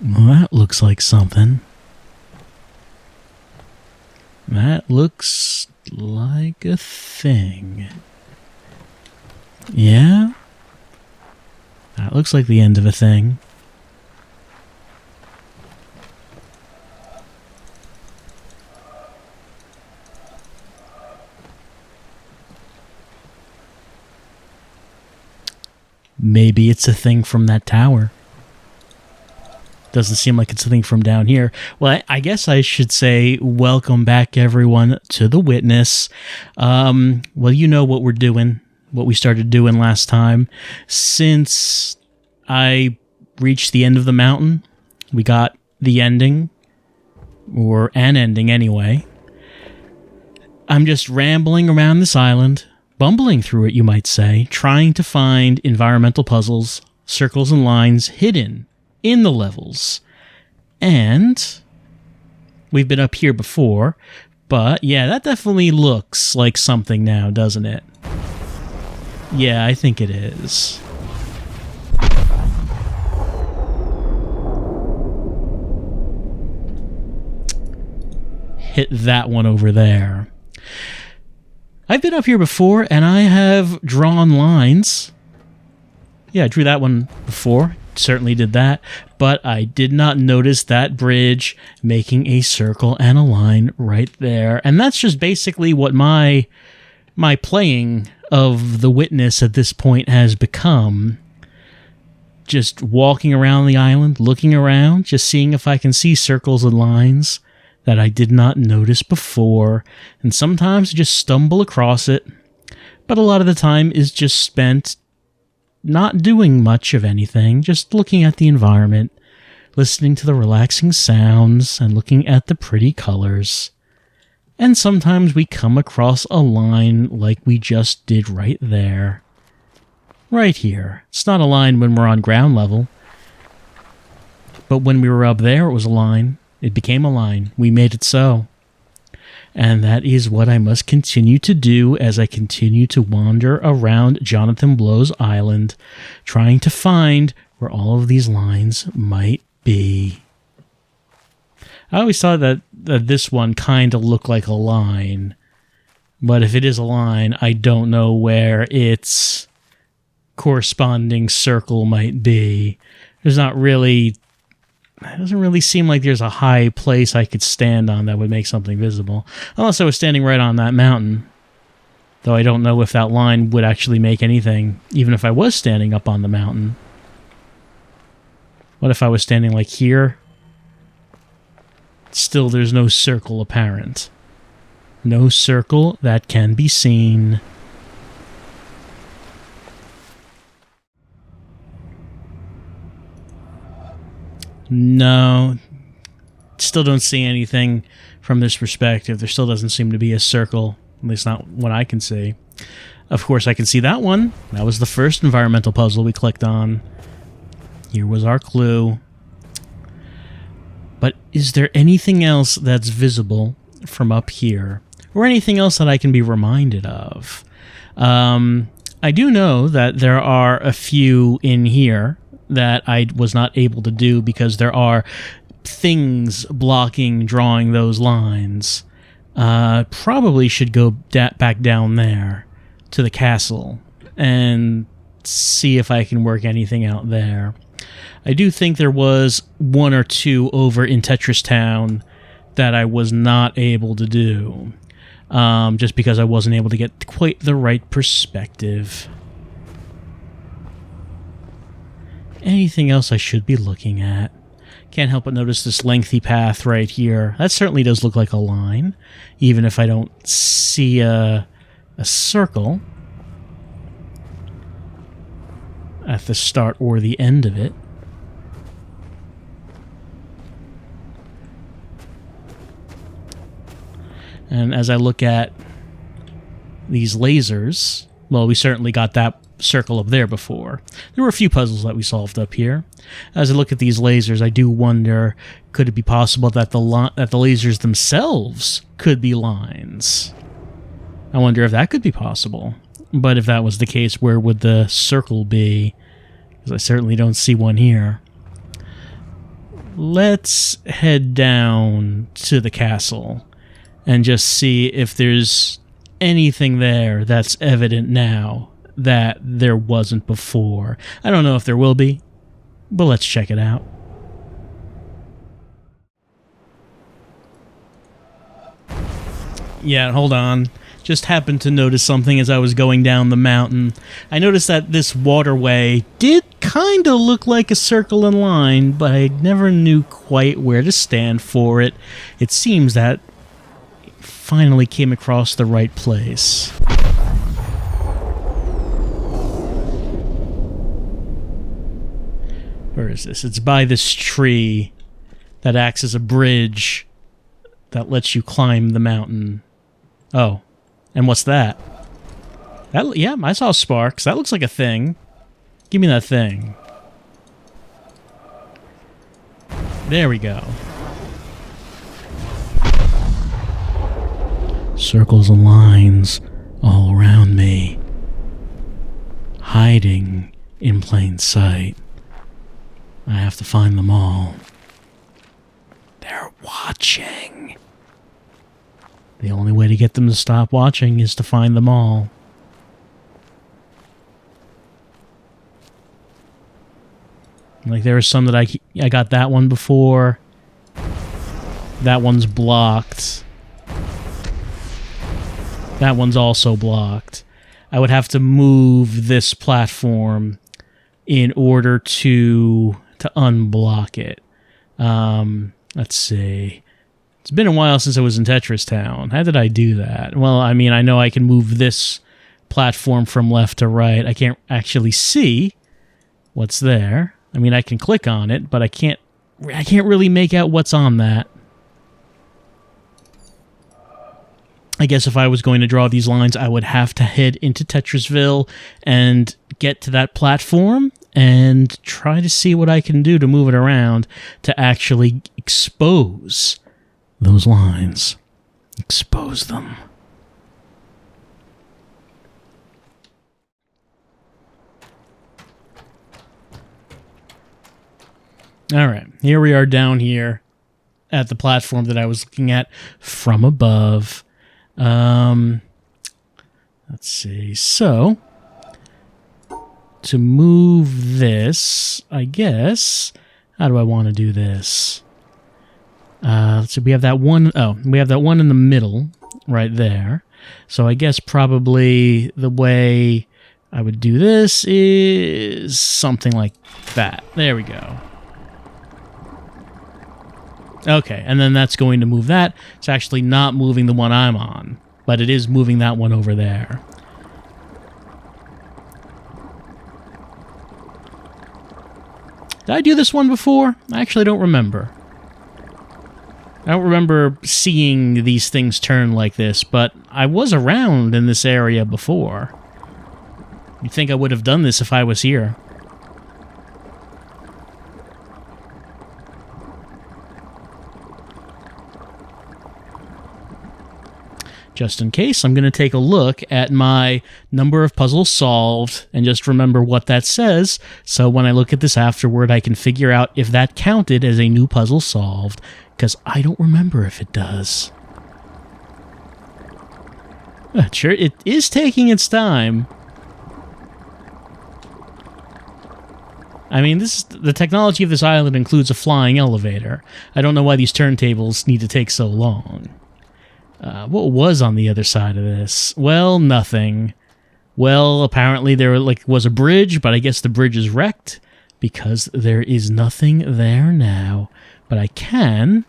Well, that looks like something. That looks like a thing. Yeah? That looks like the end of a thing. Maybe it's a thing from that tower. Doesn't seem like it's a thing from down here. Well, I guess I should say welcome back, everyone, to The Witness. Well, you know what we're doing, what we started doing last time. Since I reached the end of the mountain, we got the ending, or an ending anyway. I'm just rambling around this island, bumbling through it, you might say, trying to find environmental puzzles, circles and lines hidden in the levels. And we've been up here before, but yeah, that definitely looks like something now, doesn't it? Yeah, I think it is. Hit that one over there. I've been up here before, and I have drawn lines. Yeah, I drew that one before. Certainly did that. But I did not notice that bridge making a circle and a line right there. And that's just basically what my playing of The Witness at this point has become. Just walking around the island, looking around, just seeing if I can see circles and lines that I did not notice before, and sometimes just stumble across it, but a lot of the time is just spent not doing much of anything, just looking at the environment, listening to the relaxing sounds, and looking at the pretty colors. And sometimes we come across a line like we just did right there. Right here. It's not a line when we're on ground level, but when we were up there it was a line. It became a line. We made it so. And that is what I must continue to do as I continue to wander around Jonathan Blow's island, trying to find where all of these lines might be. I always thought that this one kind of looked like a line. But if it is a line, I don't know where its corresponding circle might be. There's not really... It doesn't really seem like there's a high place I could stand on that would make something visible. Unless I was standing right on that mountain. Though I don't know if that line would actually make anything, even if I was standing up on the mountain. What if I was standing like here? Still, there's no circle apparent. No circle that can be seen. No, still don't see anything from this perspective. There still doesn't seem to be a circle, at least not what I can see. Of course, I can see that one. That was the first environmental puzzle we clicked on. Here was our clue. But is there anything else that's visible from up here? Or anything else that I can be reminded of? I do know that there are a few in here that I was not able to do because there are things blocking drawing those lines. Probably should go back down there to the castle and see if I can work anything out there. I do think there was one or two over in Tetris Town that I was not able to do, just because I wasn't able to get quite the right perspective. Anything else I should be looking at? Can't help but notice this lengthy path right here. That certainly does look like a line, even if I don't see a circle at the start or the end of it. And as I look at these lasers, well, we certainly got that circle up there before. There were a few puzzles that we solved up here. As I look at these lasers, I do wonder, could it be possible that the lasers themselves could be lines? I wonder if that could be possible. But if that was the case, where would the circle be? Because I certainly don't see one here. let's head down to the castle and just see if there's anything there that's evident now that there wasn't before. I don't know if there will be, but let's check it out. Yeah, hold on. Just happened to notice something as I was going down the mountain. I noticed that this waterway did kind of look like a circle and line, but I never knew quite where to stand for it. It seems that it finally came across the right place. Where is this? It's by this tree that acts as a bridge that lets you climb the mountain. Oh, and what's that? Yeah, I saw sparks. That looks like a thing. Give me that thing. There we go. Circles and lines all around me, hiding in plain sight. I have to find them all. They're watching. The only way to get them to stop watching is to find them all. Like, there are some that I got that one before. That one's blocked. That one's also blocked. I would have to move this platform in order to unblock it. Let's see. It's been a while since I was in Tetris Town. How did I do that? Well, I mean, I know I can move this platform from left to right. I can't actually see what's there. I mean, I can click on it, but I can't really make out what's on that. I guess if I was going to draw these lines, I would have to head into Tetrisville and get to that platform and try to see what I can do to move it around to actually expose those lines. Expose them. Alright, here we are down here at the platform that I was looking at from above. Let's see. So, to move this, I guess, how do I want to do this? So we have that one. Oh, we have that one in the middle right there. So I guess probably the way I would do this is something like that. There we go. Okay, and then that's going to move that. It's actually not moving the one I'm on, but it is moving that one over there. Did I do this one before? I actually don't remember. I don't remember seeing these things turn like this, but I was around in this area before. You'd think I would have done this if I was here. Just in case, I'm going to take a look at my number of puzzles solved and just remember what that says, so when I look at this afterward, I can figure out if that counted as a new puzzle solved, because I don't remember if it does. Sure, it is taking its time. I mean, the technology of this island includes a flying elevator. I don't know why these turntables need to take so long. What was on the other side of this? Well, nothing. Well, apparently there was a bridge, but I guess the bridge is wrecked because there is nothing there now. But I can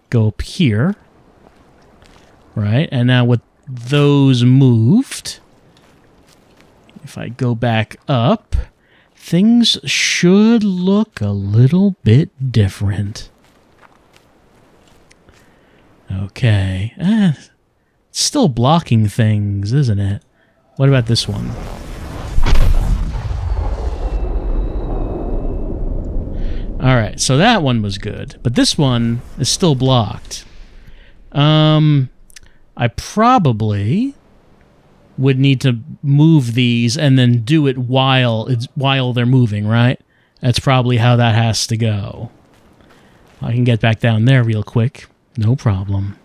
go up here, right? And now with those moved, if I go back up, things should look a little bit different. Okay. It's still blocking things, isn't it? What about this one? Alright, so that one was good. But this one is still blocked. I probably would need to move these and then do it while they're moving, right? That's probably how that has to go. I can get back down there real quick. No problem.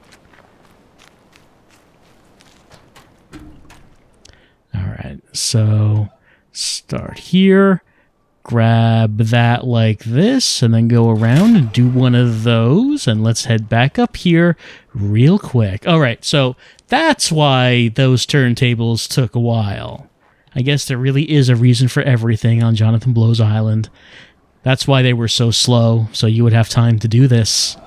Alright, so start here. Grab that like this, and then go around and do one of those. And let's head back up here real quick. Alright, so that's why those turntables took a while. I guess there really is a reason for everything on Jonathan Blow's Island. That's why they were so slow, so you would have time to do this.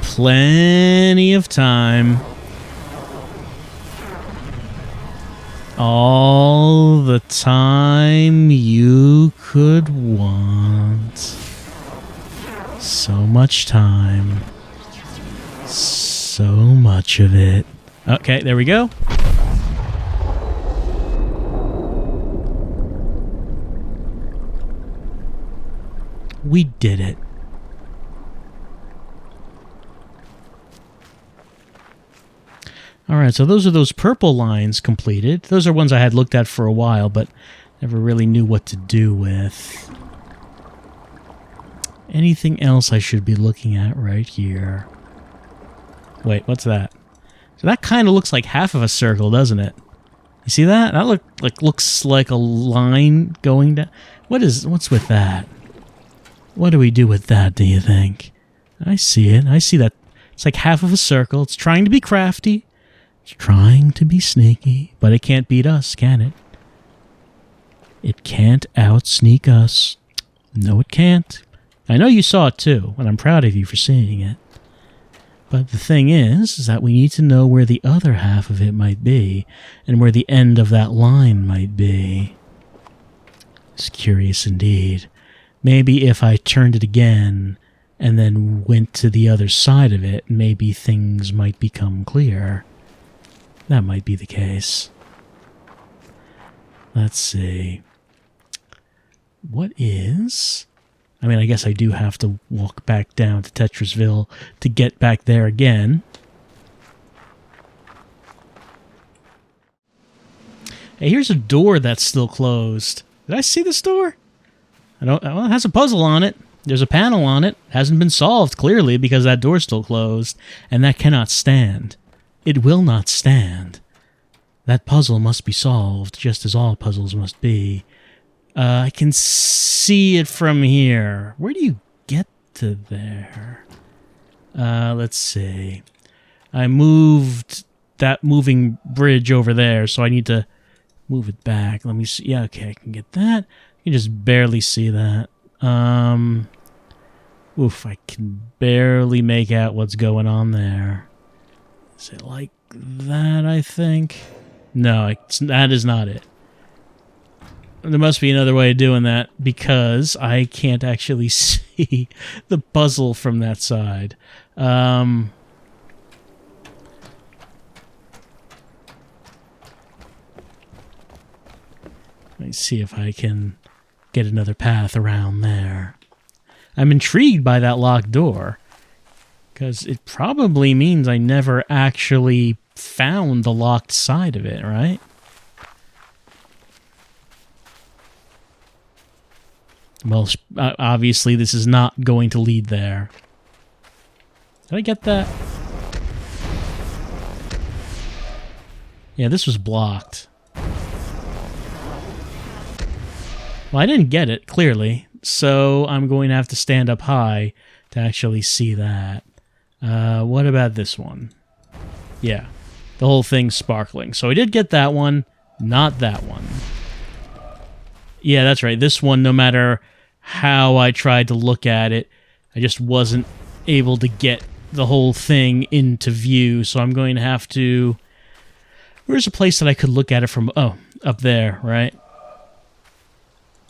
Plenty of time. All the time you could want. So much time. So much of it. Okay, there we go. We did it. Alright, so those are those purple lines completed. Those are ones I had looked at for a while, but never really knew what to do with. Anything else I should be looking at right here? Wait, what's that? So that kind of looks like half of a circle, doesn't it? You see that? That looks like a line going down. What's with that? What do we do with that, do you think? I see it. I see that. It's like half of a circle. It's trying to be crafty. It's trying to be sneaky, but it can't beat us, can it? It can't out-sneak us. No, it can't. I know you saw it too, and I'm proud of you for seeing it. But the thing is that we need to know where the other half of it might be, and where the end of that line might be. It's curious indeed. Maybe if I turned it again, and then went to the other side of it, maybe things might become clear. That might be the case. Let's see. What is... I mean, I guess I do have to walk back down to Tetris Ville to get back there again. Hey, here's a door that's still closed. Did I see this door? Well, it has a puzzle on it. There's a panel on it. Hasn't been solved, clearly, because that door's still closed. And that cannot stand. It will not stand. That puzzle must be solved, just as all puzzles must be. I can see it from here. Where do you get to there? Let's see. I moved that moving bridge over there, so I need to move it back. Let me see. Yeah, okay, I can get that. You can just barely see that. Oof, I can barely make out what's going on there. Is it like that, I think? No, that is not it. There must be another way of doing that, because I can't actually see the puzzle from that side. Let me see if I can get another path around there. I'm intrigued by that locked door, because it probably means I never actually found the locked side of it, right? Well, obviously this is not going to lead there. Did I get that? Yeah, this was blocked. Well, I didn't get it, clearly, so I'm going to have to stand up high to actually see that. What about this one? Yeah, the whole thing's sparkling. So I did get that one, not that one. Yeah, that's right. This one, no matter how I tried to look at it, I just wasn't able to get the whole thing into view, so I'm going to have to... Where's a place that I could look at it from? Oh, up there, right?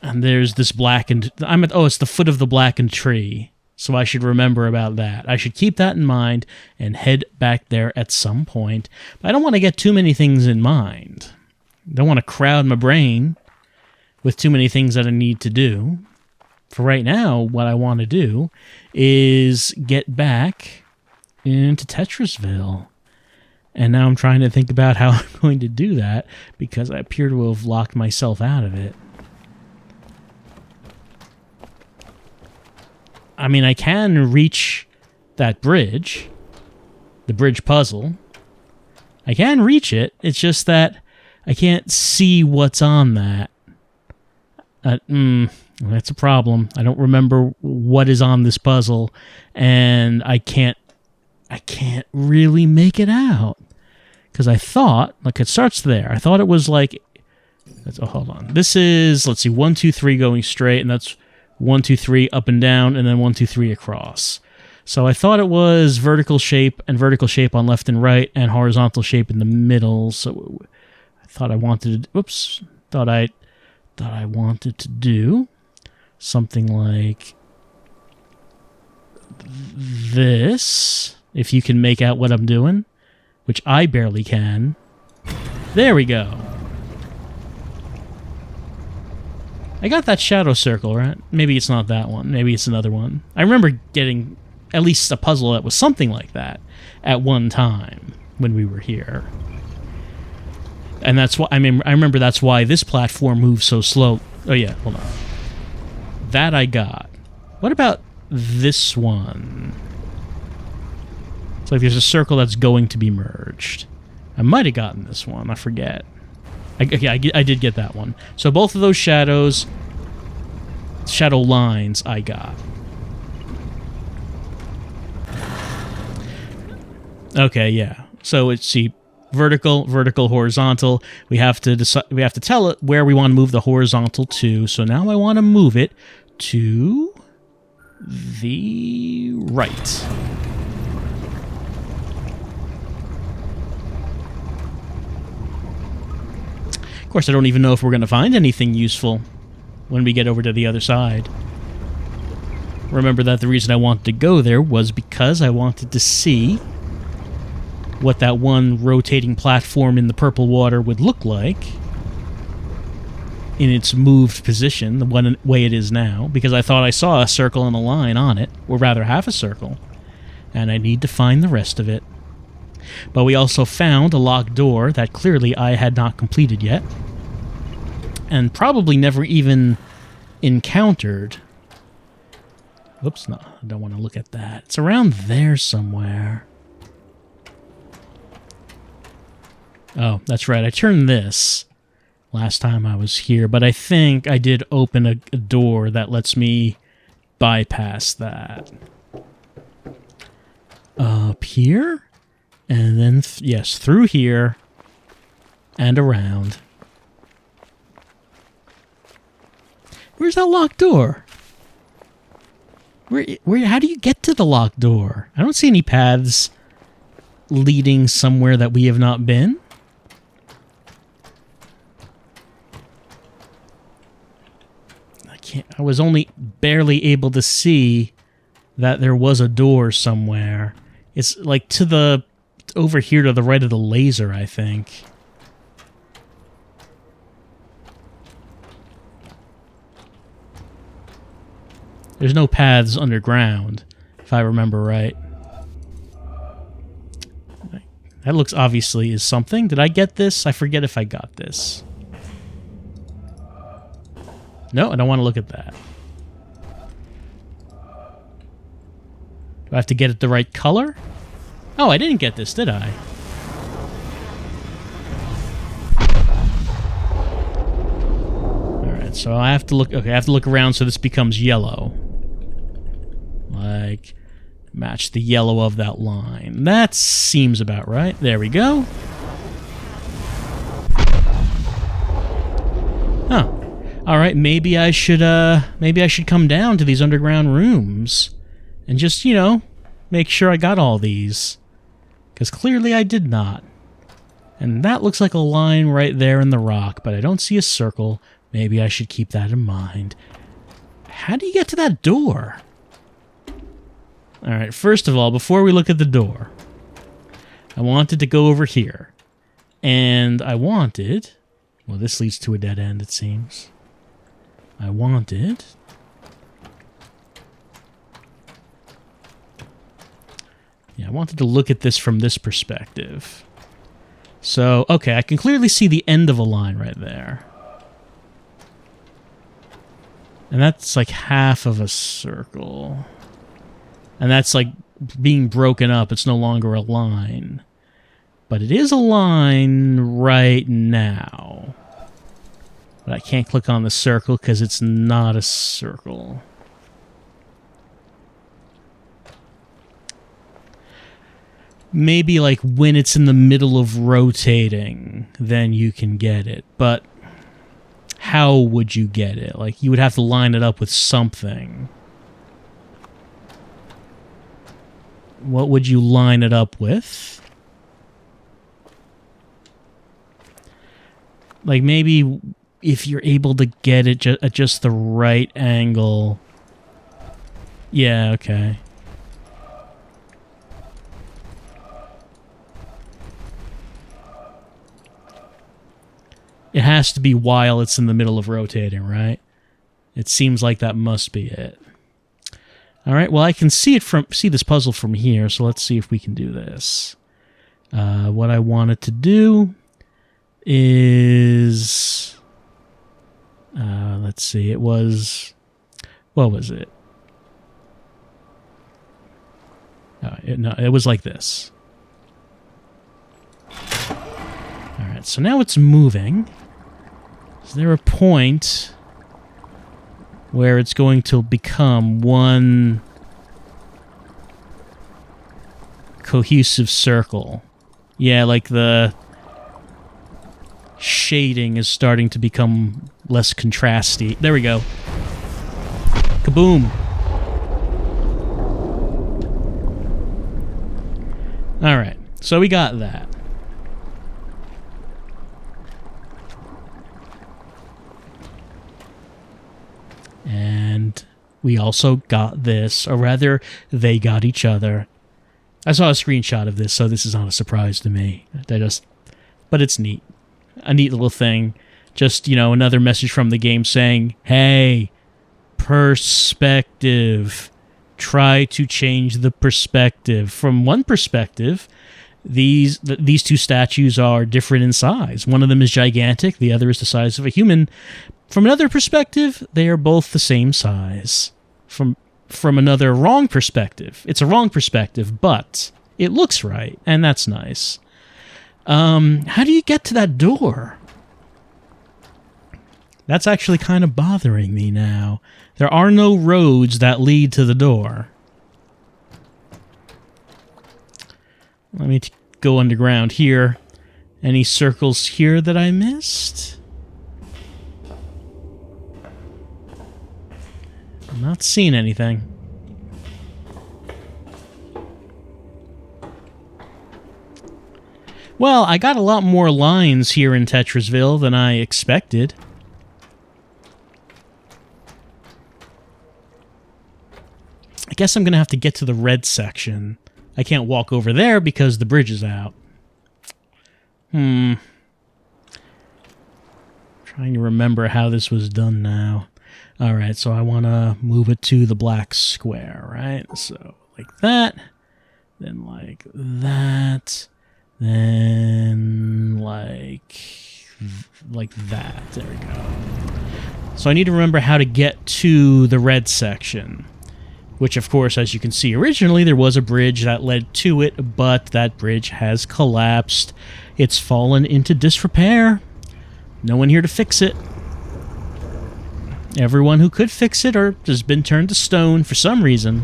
And there's this blackened... Oh, it's the foot of the blackened tree. So I should remember about that. I should keep that in mind and head back there at some point. But I don't want to get too many things in mind. I don't want to crowd my brain with too many things that I need to do. For right now, what I want to do is get back into Tetrisville. And now I'm trying to think about how I'm going to do that because I appear to have locked myself out of it. I mean, I can reach that bridge, the bridge puzzle. I can reach it. It's just that I can't see what's on that. That's a problem. I don't remember what is on this puzzle, and I can't really make it out. Because I thought, like, it starts there. I thought it was like, hold on. This is, let's see, 1, 2, 3 going straight, and that's 1, 2, 3 up and down, and then 1, 2, 3 across. So I thought it was vertical shape and vertical shape on left and right, and horizontal shape in the middle. So I thought I wanted to, thought I wanted to do something like this, if you can make out what I'm doing, which I barely can. There we go. I got that shadow circle, right? Maybe it's not that one. Maybe it's another one. I remember getting at least a puzzle that was something like that at one time when we were here. And that's why, I remember that's why this platform moves so slow. Oh yeah, hold on. That I got. What about this one? It's like there's a circle that's going to be merged. I might have gotten this one. I forget. I did get that one. So both of those shadow lines I got. Okay, yeah. So it's, see, vertical, horizontal. We have to decide. We have to tell it where we want to move the horizontal to. So now I want to move it to the right. Of course, I don't even know if we're going to find anything useful when we get over to the other side. Remember that the reason I wanted to go there was because I wanted to see what that one rotating platform in the purple water would look like in its moved position, the one way it is now, because I thought I saw a circle and a line on it, or rather half a circle, and I need to find the rest of it. But we also found a locked door that clearly I had not completed yet, and probably never even encountered. Oops, no, I don't want to look at that. It's around there somewhere. Oh, that's right, I turned this last time I was here, but I think I did open a door that lets me bypass that. Up here? And then, yes, through here and around. Where's that locked door? How do you get to the locked door? I don't see any paths leading somewhere that we have not been. I was only barely able to see that there was a door somewhere. It's like to the over here to the right of the laser, I think. There's no paths underground, if I remember right. That looks obviously is something. Did I get this? I forget if I got this. No, I don't want to look at that. Do I have to get it the right color? Oh, I didn't get this, did I? Alright, so I have to look... Okay, I have to look around so this becomes yellow. Like, match the yellow of that line. That seems about right. There we go. Oh. Alright, maybe I should come down to these underground rooms and just, you know, make sure I got all these. Because clearly I did not. And that looks like a line right there in the rock, but I don't see a circle. Maybe I should keep that in mind. How do you get to that door? Alright, first of all, before we look at the door, I wanted to go over here. And I wanted... Well, this leads to a dead end, it seems. I wanted... Yeah, I wanted to look at this from this perspective. So, okay, I can clearly see the end of a line right there. And that's like half of a circle. And that's like being broken up. It's no longer a line. But it is a line right now. But I can't click on the circle because it's not a circle. Maybe like when it's in the middle of rotating, then you can get it. But how would you get it? Like, you would have to line it up with something. What would you line it up with? Like, maybe if you're able to get it at just the right angle. Yeah, okay. It has to be while it's in the middle of rotating, right? It seems like that must be it. All right, well, I can see this puzzle from here, so let's see if we can do this. What I wanted to do is... let's see, it was... What was it? No, it was like this. All right, so now it's moving. Is there a point where it's going to become one cohesive circle? Yeah, like the shading is starting to become less contrasty. There we go. Kaboom. All right, so we got that. And we also got this, or rather, they got each other. I saw a screenshot of this, so this is not a surprise to me. But it's neat. A neat little thing. Just, you know, another message from the game saying, hey, perspective. Try to change the perspective. From one perspective, these two statues are different in size. One of them is gigantic, the other is the size of a human. From another perspective, they are both the same size. From another wrong perspective, it's a wrong perspective, but it looks right, and that's nice. How do you get to that door? That's actually kind of bothering me now. There are no roads that lead to the door. Let me go underground here. Any circles here that I missed? I'm not seeing anything. Well, I got a lot more lines here in Tetrisville than I expected. I guess I'm going to have to get to the red section. I can't walk over there because the bridge is out. Trying to remember how this was done now. Alright, so I want to move it to the black square, right? So, like that. Then like that. Then like that. There we go. So I need to remember how to get to the red section. Which, of course, as you can see, originally there was a bridge that led to it, but that bridge has collapsed. It's fallen into disrepair. No one here to fix it. Everyone who could fix it has been turned to stone for some reason.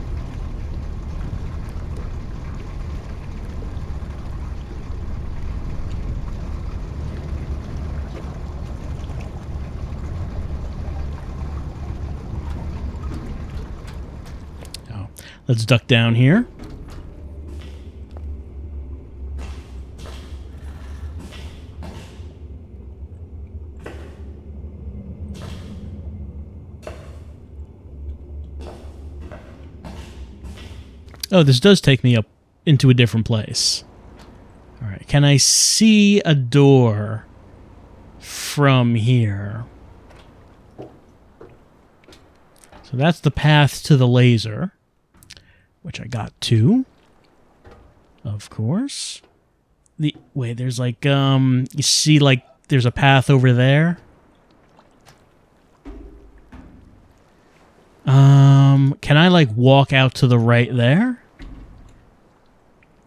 Oh, let's duck down here. Oh, this does take me up into a different place. All right, can I see a door from here? So that's the path to the laser, which I got to, of course. Wait, there's like, you see, like, there's a path over there? Can I, like, walk out to the right there?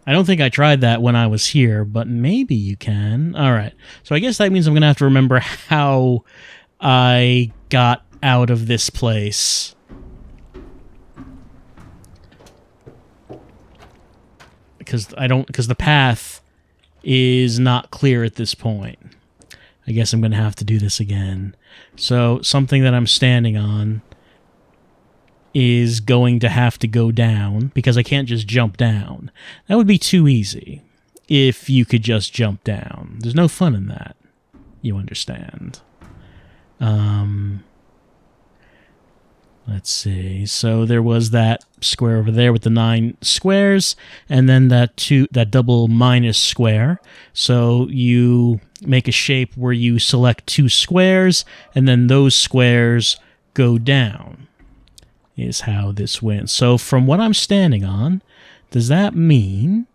I don't think I tried that when I was here, but maybe you can. Alright, so I guess that means I'm gonna have to remember how I got out of this place. Because the path is not clear at this point. I guess I'm gonna have to do this again. So, something that I'm standing on is going to have to go down, because I can't just jump down. That would be too easy if you could just jump down. There's no fun in that. You understand. Let's see. So there was that square over there with the 9 squares, and then that double minus square. So you make a shape where you select 2 squares, and then those squares go down. Is how this went. So from what I'm standing on, does that mean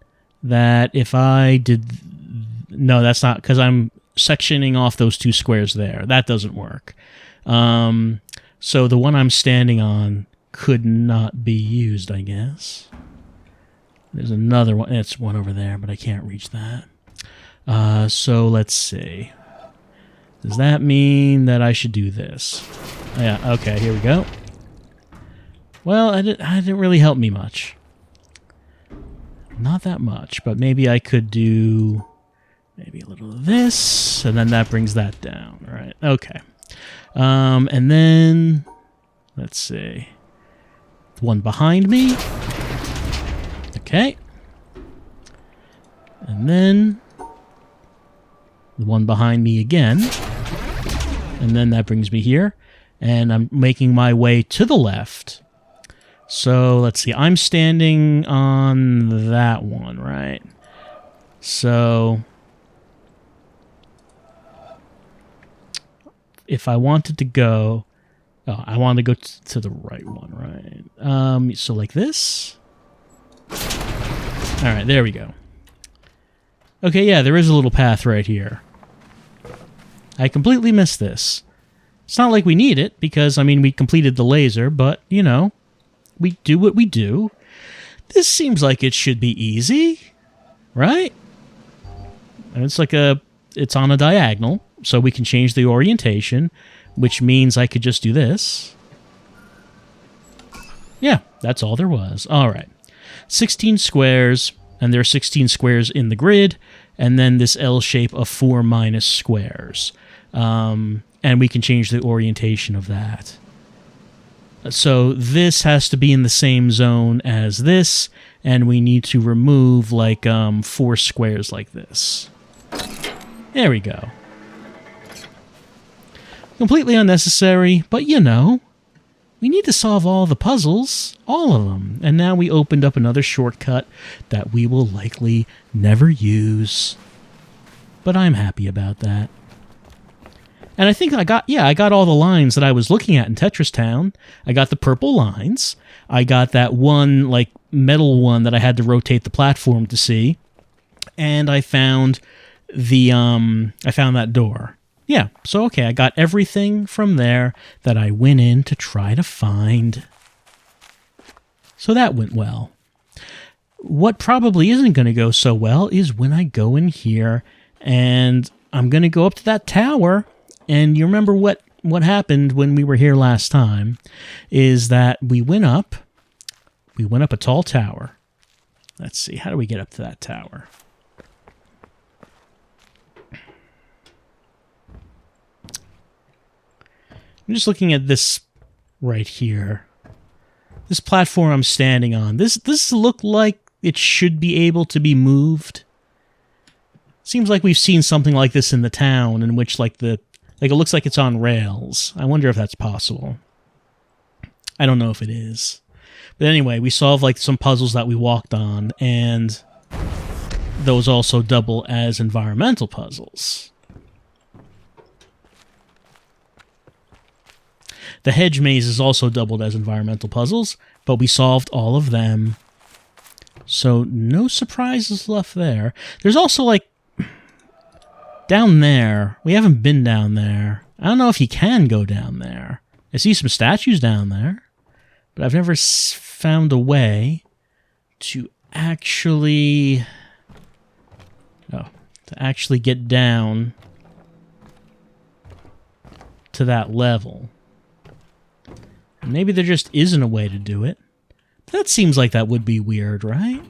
that if I did... No, that's not, because I'm sectioning off those 2 squares there. That doesn't work. So the one I'm standing on could not be used, I guess. There's another one. It's one over there, but I can't reach that. So let's see. Does that mean that I should do this? Yeah, okay, here we go. Well, it didn't really help me much. Not that much, but maybe I could do maybe a little of this, and then that brings that down. All right, okay. And then, let's see. The one behind me. Okay. And then the one behind me again. And then that brings me here. And I'm making my way to the left. So, let's see. I'm standing on that one, right? So, if I wanted to go... Oh, I wanted to go to the right one, right? So like this? Alright, there we go. Okay, yeah, there is a little path right here. I completely missed this. It's not like we need it, because, I mean, we completed the laser, but, you know... We do what we do. This seems like it should be easy, right? And it's on a diagonal, so we can change the orientation, which means I could just do this. Yeah, that's all there was. All right. 16 squares, and there are 16 squares in the grid, and then this L shape of 4 minus squares. And we can change the orientation of that. So this has to be in the same zone as this, and we need to remove like 4 squares like this. There we go. Completely unnecessary, but you know, we need to solve all the puzzles, all of them. And now we opened up another shortcut that we will likely never use. But I'm happy about that. And I think I got all the lines that I was looking at in Tetris Town. I got the purple lines. I got that one, like, metal one that I had to rotate the platform to see. And I found that door. Yeah, so okay, I got everything from there that I went in to try to find. So that went well. What probably isn't going to go so well is when I go in here and I'm going to go up to that tower. And you remember what happened when we were here last time, is that we went up a tall tower. Let's see, how do we get up to that tower? I'm just looking at this right here. This platform I'm standing on. This look like it should be able to be moved. Seems like we've seen something like this in the town, in which it looks like it's on rails. I wonder if that's possible. I don't know if it is. But anyway, we solved like some puzzles that we walked on, and those also double as environmental puzzles. The hedge maze is also doubled as environmental puzzles, but we solved all of them So no surprises left there. There's also, like, down there. We haven't been down there. I don't know if you can go down there. I see some statues down there, but I've never found a way to actually... Oh, to actually get down to that level. Maybe there just isn't a way to do it. That seems like that would be weird, right?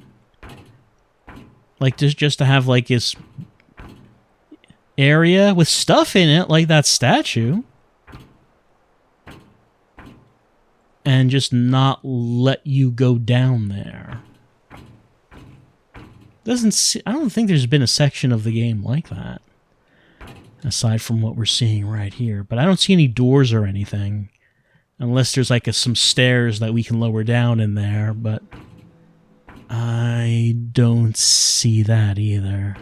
Like, just to have, like, this area with stuff in it, like that statue, and just not let you go down there. I don't think there's been a section of the game like that, aside from what we're seeing right here. But I don't see any doors or anything. Unless there's, like, some stairs that we can lower down in there, but I don't see that either.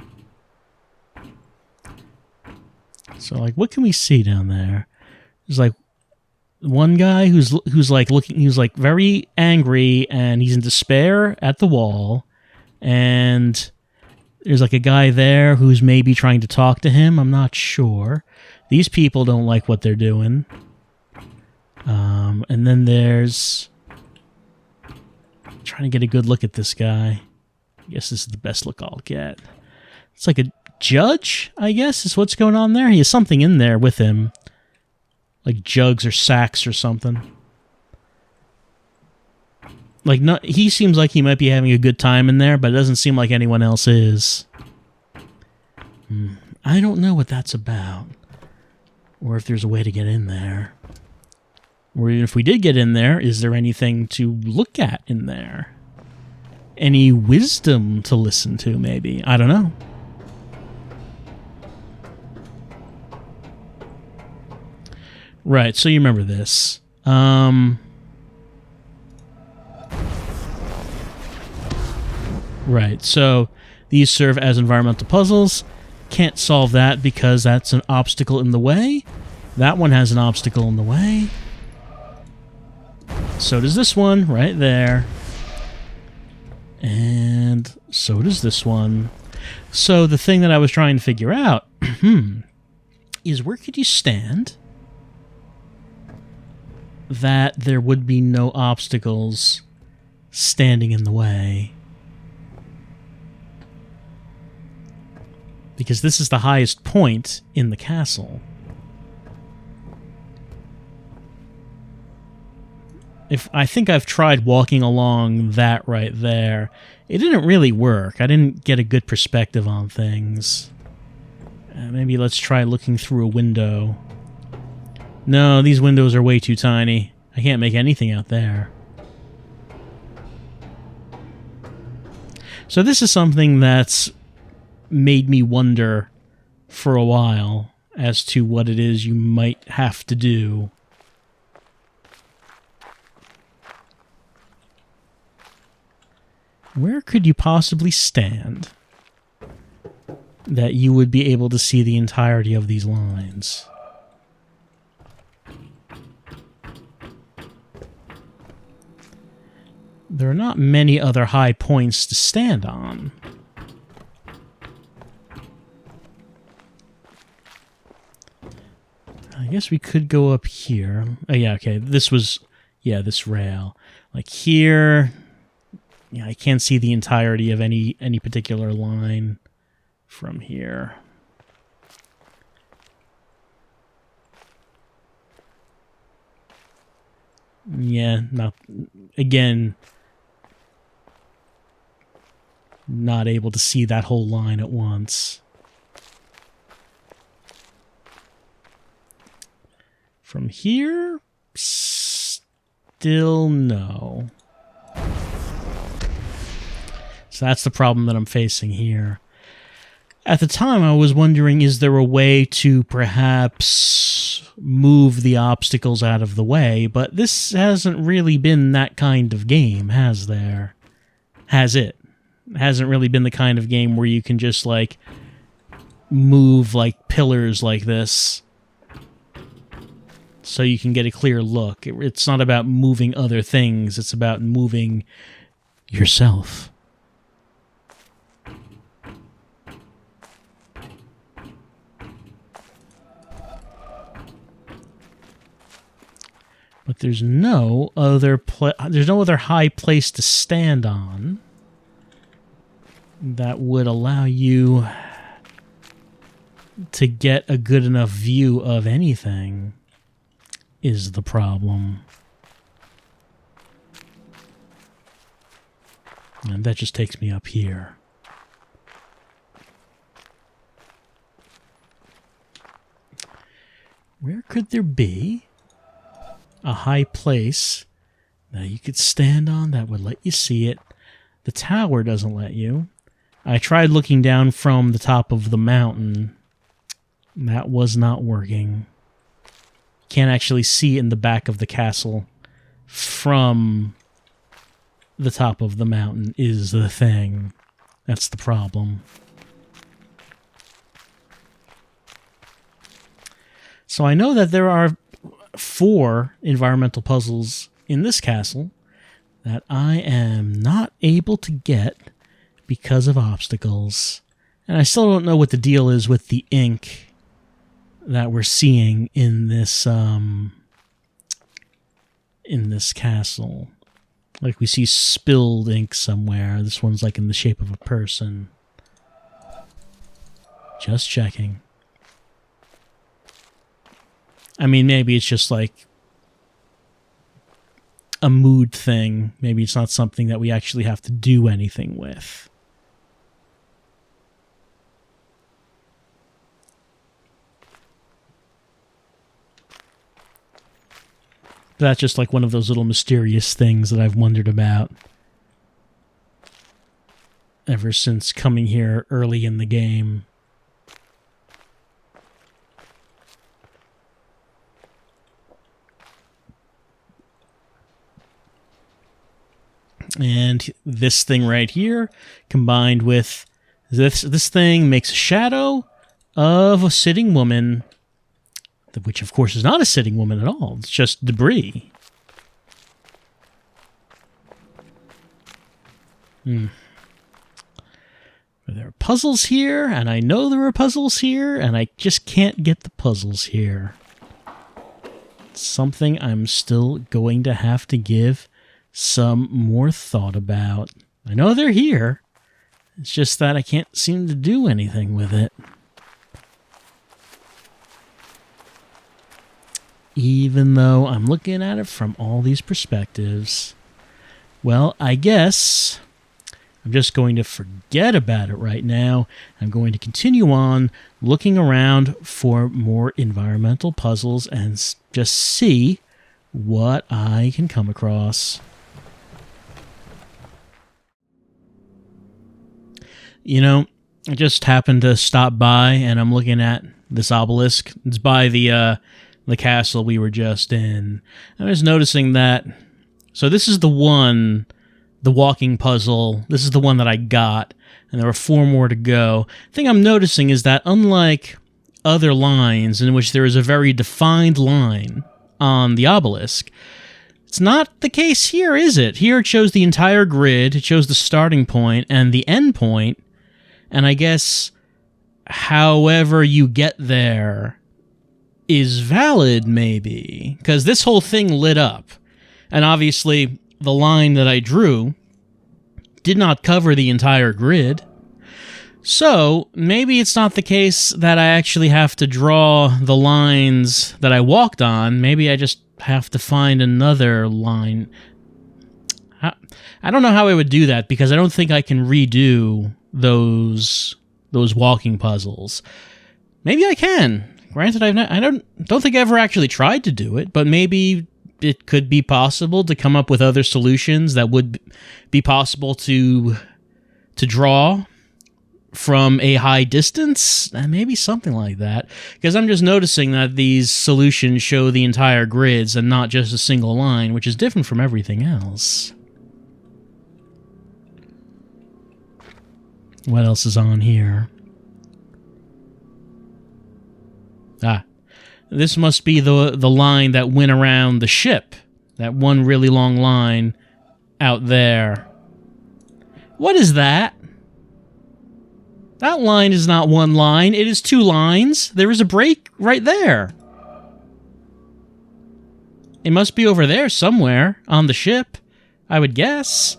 So, like, what can we see down there? There's, like, one guy who's like, looking, he's, like, very angry, and he's in despair at the wall, and there's, like, a guy there who's maybe trying to talk to him. I'm not sure. These people don't like what they're doing. And then there's... I'm trying to get a good look at this guy. I guess this is the best look I'll get. It's like a judge, I guess, is what's going on there. He has something in there with him. Like jugs or sacks or something. Like, he seems like he might be having a good time in there, but it doesn't seem like anyone else is. I don't know what that's about. Or if there's a way to get in there. Or if we did get in there, is there anything to look at in there? Any wisdom to listen to, maybe? I don't know. Right, so you remember this. Right, so these serve as environmental puzzles. Can't solve that because that's an obstacle in the way. That one has an obstacle in the way. So does this one, right there. And so does this one. So the thing that I was trying to figure out is where could you stand that there would be no obstacles standing in the way? Because this is the highest point in the castle. I think I've tried walking along that right there. It didn't really work. I didn't get a good perspective on things. Maybe let's try looking through a window. No, these windows are way too tiny. I can't make anything out there. So this is something that's made me wonder for a while as to what it is you might have to do. Where could you possibly stand that you would be able to see the entirety of these lines? There are not many other high points to stand on. I guess we could go up here. Oh, yeah, okay. This was... Yeah, this rail. Like here... Yeah, I can't see the entirety of any particular line from here. Yeah, again, not able to see that whole line at once. From here, still no. So that's the problem that I'm facing here. At the time, I was wondering, is there a way to perhaps move the obstacles out of the way? But this hasn't really been that kind of game, has there? Has it? It hasn't really been the kind of game where you can just, like, move, like, pillars like this so you can get a clear look. It's not about moving other things. It's about moving yourself. But there's no other high place to stand on that would allow you to get a good enough view of anything, is the problem. And that just takes me up here. Where could there be a high place that you could stand on that would let you see it? The tower doesn't let you. I tried looking down from the top of the mountain. That was not working. Can't actually see in the back of the castle from the top of the mountain is the thing. That's the problem. So I know that there are 4 environmental puzzles in this castle that I am not able to get because of obstacles. And I still don't know what the deal is with the ink that we're seeing in this castle. Like we see spilled ink somewhere. This one's like in the shape of a person. Just checking. I mean, maybe it's just like a mood thing. Maybe it's not something that we actually have to do anything with. That's just like one of those little mysterious things that I've wondered about ever since coming here early in the game. And this thing right here, combined with this thing, makes a shadow of a sitting woman, which of course is not a sitting woman at all. It's just debris. There are puzzles here, and I know there are puzzles here, and I just can't get the puzzles here. It's something I'm still going to have to give some more thought about. I know they're here. It's just that I can't seem to do anything with it. Even though I'm looking at it from all these perspectives. Well, I guess I'm just going to forget about it right now. I'm going to continue on looking around for more environmental puzzles and just see what I can come across. You know, I just happened to stop by and I'm looking at this obelisk. It's by the castle we were just in. I was noticing that. So this is the walking puzzle. This is the one that I got, and there are 4 more to go. The thing I'm noticing is that unlike other lines in which there is a very defined line on the obelisk, it's not the case here, is it? Here it shows the entire grid, it shows the starting point and the end point, and I guess however you get there is valid, maybe, because this whole thing lit up, and obviously the line that I drew did not cover the entire grid. So maybe it's not the case that I actually have to draw the lines that I walked on. Maybe I just have to find another line. I don't know how I would do that, because I don't think I can redo those walking puzzles. Maybe I can. Granted, I don't think I ever actually tried to do it, but maybe it could be possible to come up with other solutions that would be possible to draw from a high distance, and maybe something like that. Because I'm just noticing that these solutions show the entire grids and not just a single line, which is different from everything else. What else is on here? This must be the line that went around the ship. That one really long line out there. What is that? That line is not one line. It is 2 lines. There is a break right there. It must be over there somewhere on the ship, I would guess.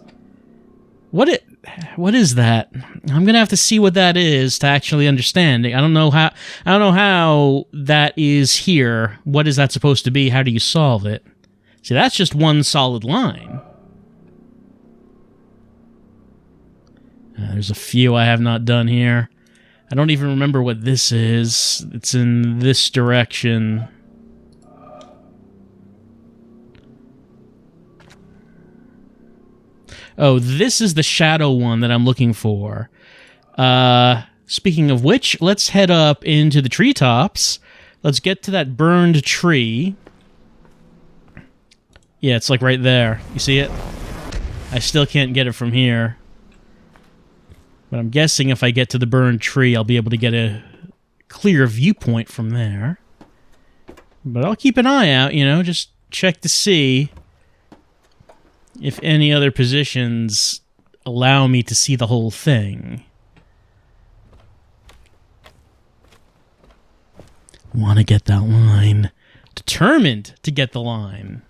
What is that? I'm gonna have to see what that is to actually understand it. I don't know how that is here. What is that supposed to be? How do you solve it? See, that's just one solid line. There's a few I have not done here. I don't even remember what this is. It's in this direction. Oh, this is the shadow one that I'm looking for. Speaking of which, let's head up into the treetops. Let's get to that burned tree. Yeah, it's like right there. You see it? I still can't get it from here. But I'm guessing if I get to the burned tree, I'll be able to get a clear viewpoint from there. But I'll keep an eye out, you know, just check to see if any other positions allow me to see the whole thing. Want to get that line. Determined to get the line.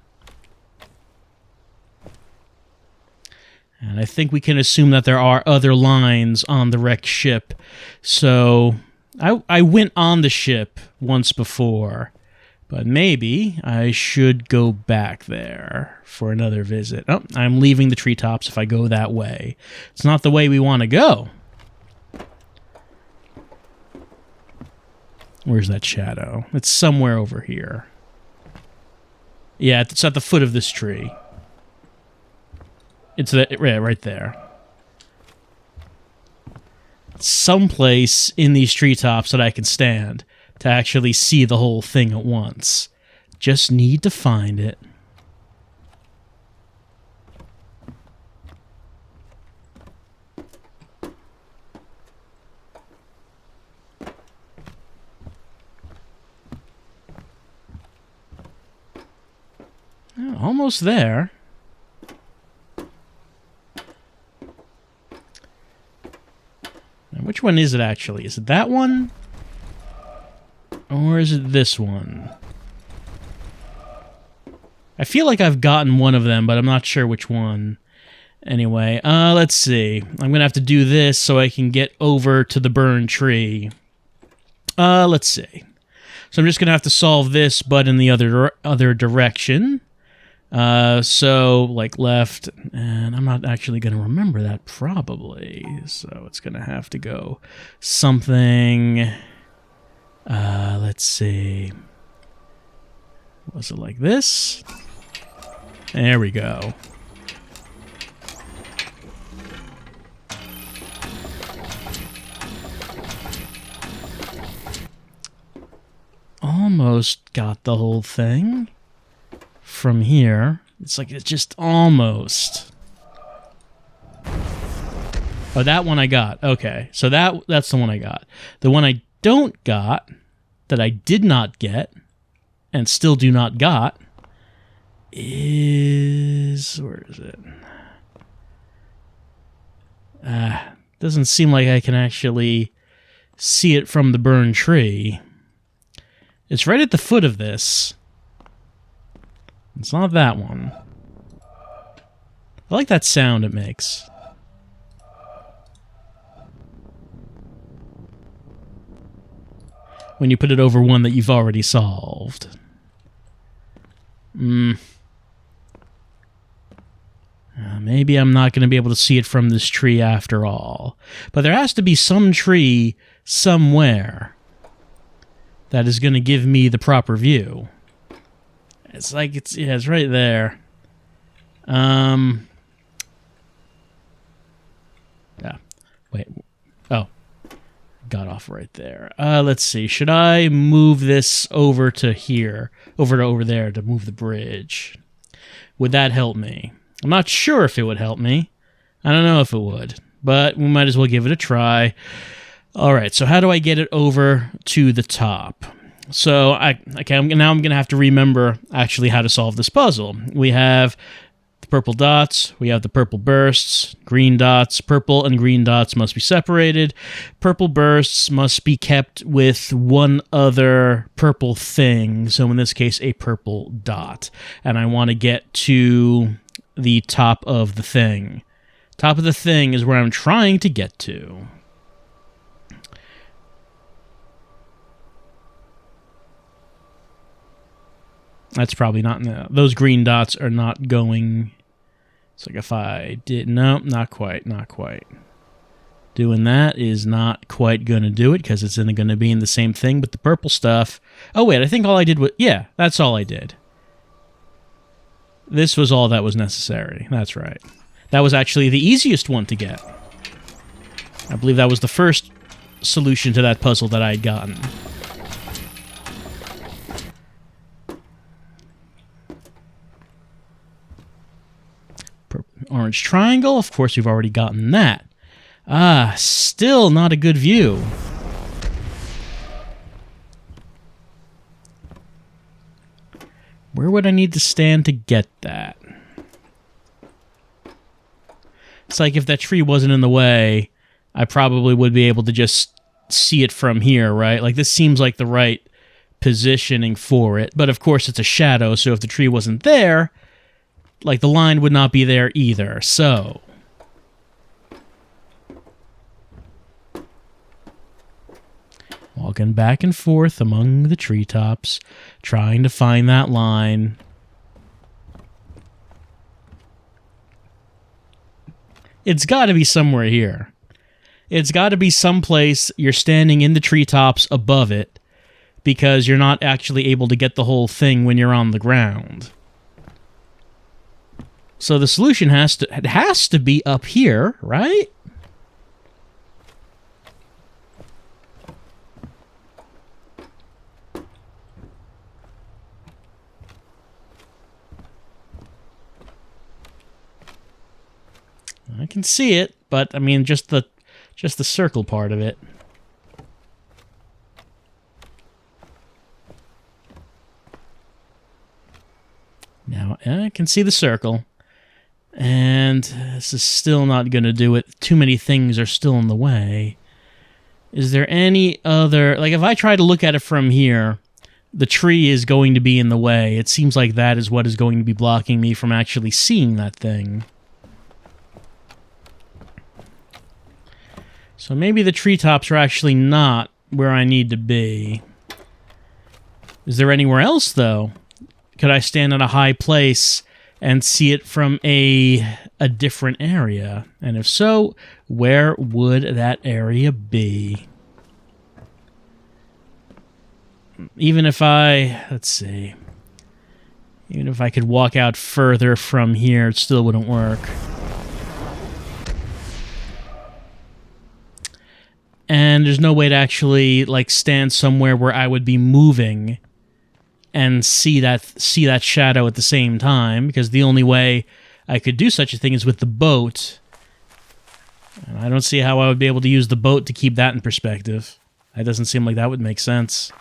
And I think we can assume that there are other lines on the wrecked ship. So I went on the ship once before, but maybe I should go back there for another visit. Oh, I'm leaving the treetops if I go that way. It's not the way we want to go. Where's that shadow? It's somewhere over here. Yeah, it's at the foot of this tree. It's right there. Someplace in these treetops that I can stand to actually see the whole thing at once. Just need to find it. Oh, almost there. Which one is it actually? Is it that one? Or is it this one? I feel like I've gotten one of them, but I'm not sure which one. Anyway, let's see. I'm going to have to do this so I can get over to the burned tree. Let's see. So I'm just going to have to solve this, but in the other direction. So, like left, and I'm not actually going to remember that probably, so it's going to have to go something, let's see, was it like this? There we go. Almost got the whole thing. From here, it's like it's just almost. Oh, that one I got. Okay, so that's the one I got. The one I don't got, that I did not get, and still do not got, is... where is it? Doesn't seem like I can actually see it from the burned tree. It's right at the foot of this. It's not that one. I like that sound it makes. When you put it over one that you've already solved. Maybe I'm not going to be able to see it from this tree after all. But there has to be some tree somewhere that is going to give me the proper view. It's like it's right there. Yeah. Wait. Oh. Got off right there. Let's see. Should I move this over to here? Over there to move the bridge? Would that help me? I'm not sure if it would help me. I don't know if it would. But we might as well give it a try. Alright, so how do I get it over to the top? So, now I'm going to have to remember actually how to solve this puzzle. We have the purple dots. We have the purple bursts, green dots. Purple and green dots must be separated. Purple bursts must be kept with one other purple thing. So in this case, a purple dot. And I want to get to the top of the thing. Top of the thing is where I'm trying to get to. That's probably not... No, those green dots are not going... It's like if I did... No, not quite, not quite. Doing that is not quite going to do it because it's going to be in the same thing, but the purple stuff... Oh, wait, I think all I did was... Yeah, that's all I did. This was all that was necessary. That's right. That was actually the easiest one to get. I believe that was the first solution to that puzzle that I had gotten. Orange triangle. Of course, we've already gotten that. Ah, still not a good view. Where would I need to stand to get that? It's like if that tree wasn't in the way, I probably would be able to just see it from here, right? Like this seems like the right positioning for it. But of course, it's a shadow, so if the tree wasn't there... Like, the line would not be there either, so... Walking back and forth among the treetops, trying to find that line. It's got to be somewhere here. It's got to be someplace you're standing in the treetops above it, because you're not actually able to get the whole thing when you're on the ground. So the solution has to be up here, right? I can see it, but I mean just the circle part of it. Now I can see the circle. And this is still not going to do it. Too many things are still in the way. Is there any other... Like, if I try to look at it from here, the tree is going to be in the way. It seems like that is what is going to be blocking me from actually seeing that thing. So maybe the treetops are actually not where I need to be. Is there anywhere else, though? Could I stand in a high place... and see it from a different area? And if so, where would that area be? Even if I... Let's see. Even if I could walk out further from here, it still wouldn't work. And there's no way to actually, like, stand somewhere where I would be moving... and see that shadow at the same time, because the only way I could do such a thing is with the boat. And I don't see how I would be able to use the boat to keep that in perspective. That doesn't seem like that would make sense.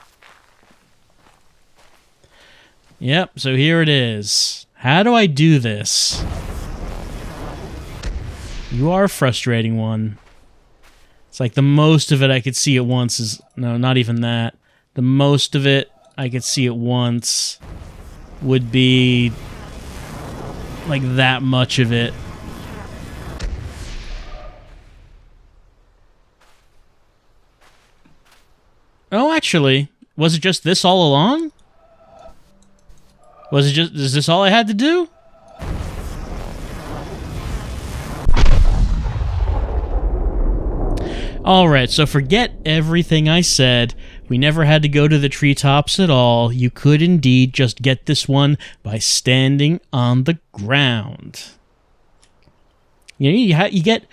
Yep, so here it is. How do I do this? You are a frustrating one. It's like the most of it I could see at once is... No, not even that. The most of it I could see at once would be like that much of it. Oh, actually, was it just this all along? Is this all I had to do? Alright, so forget everything I said. We never had to go to the treetops at all. You could indeed just get this one by standing on the ground. You know, you get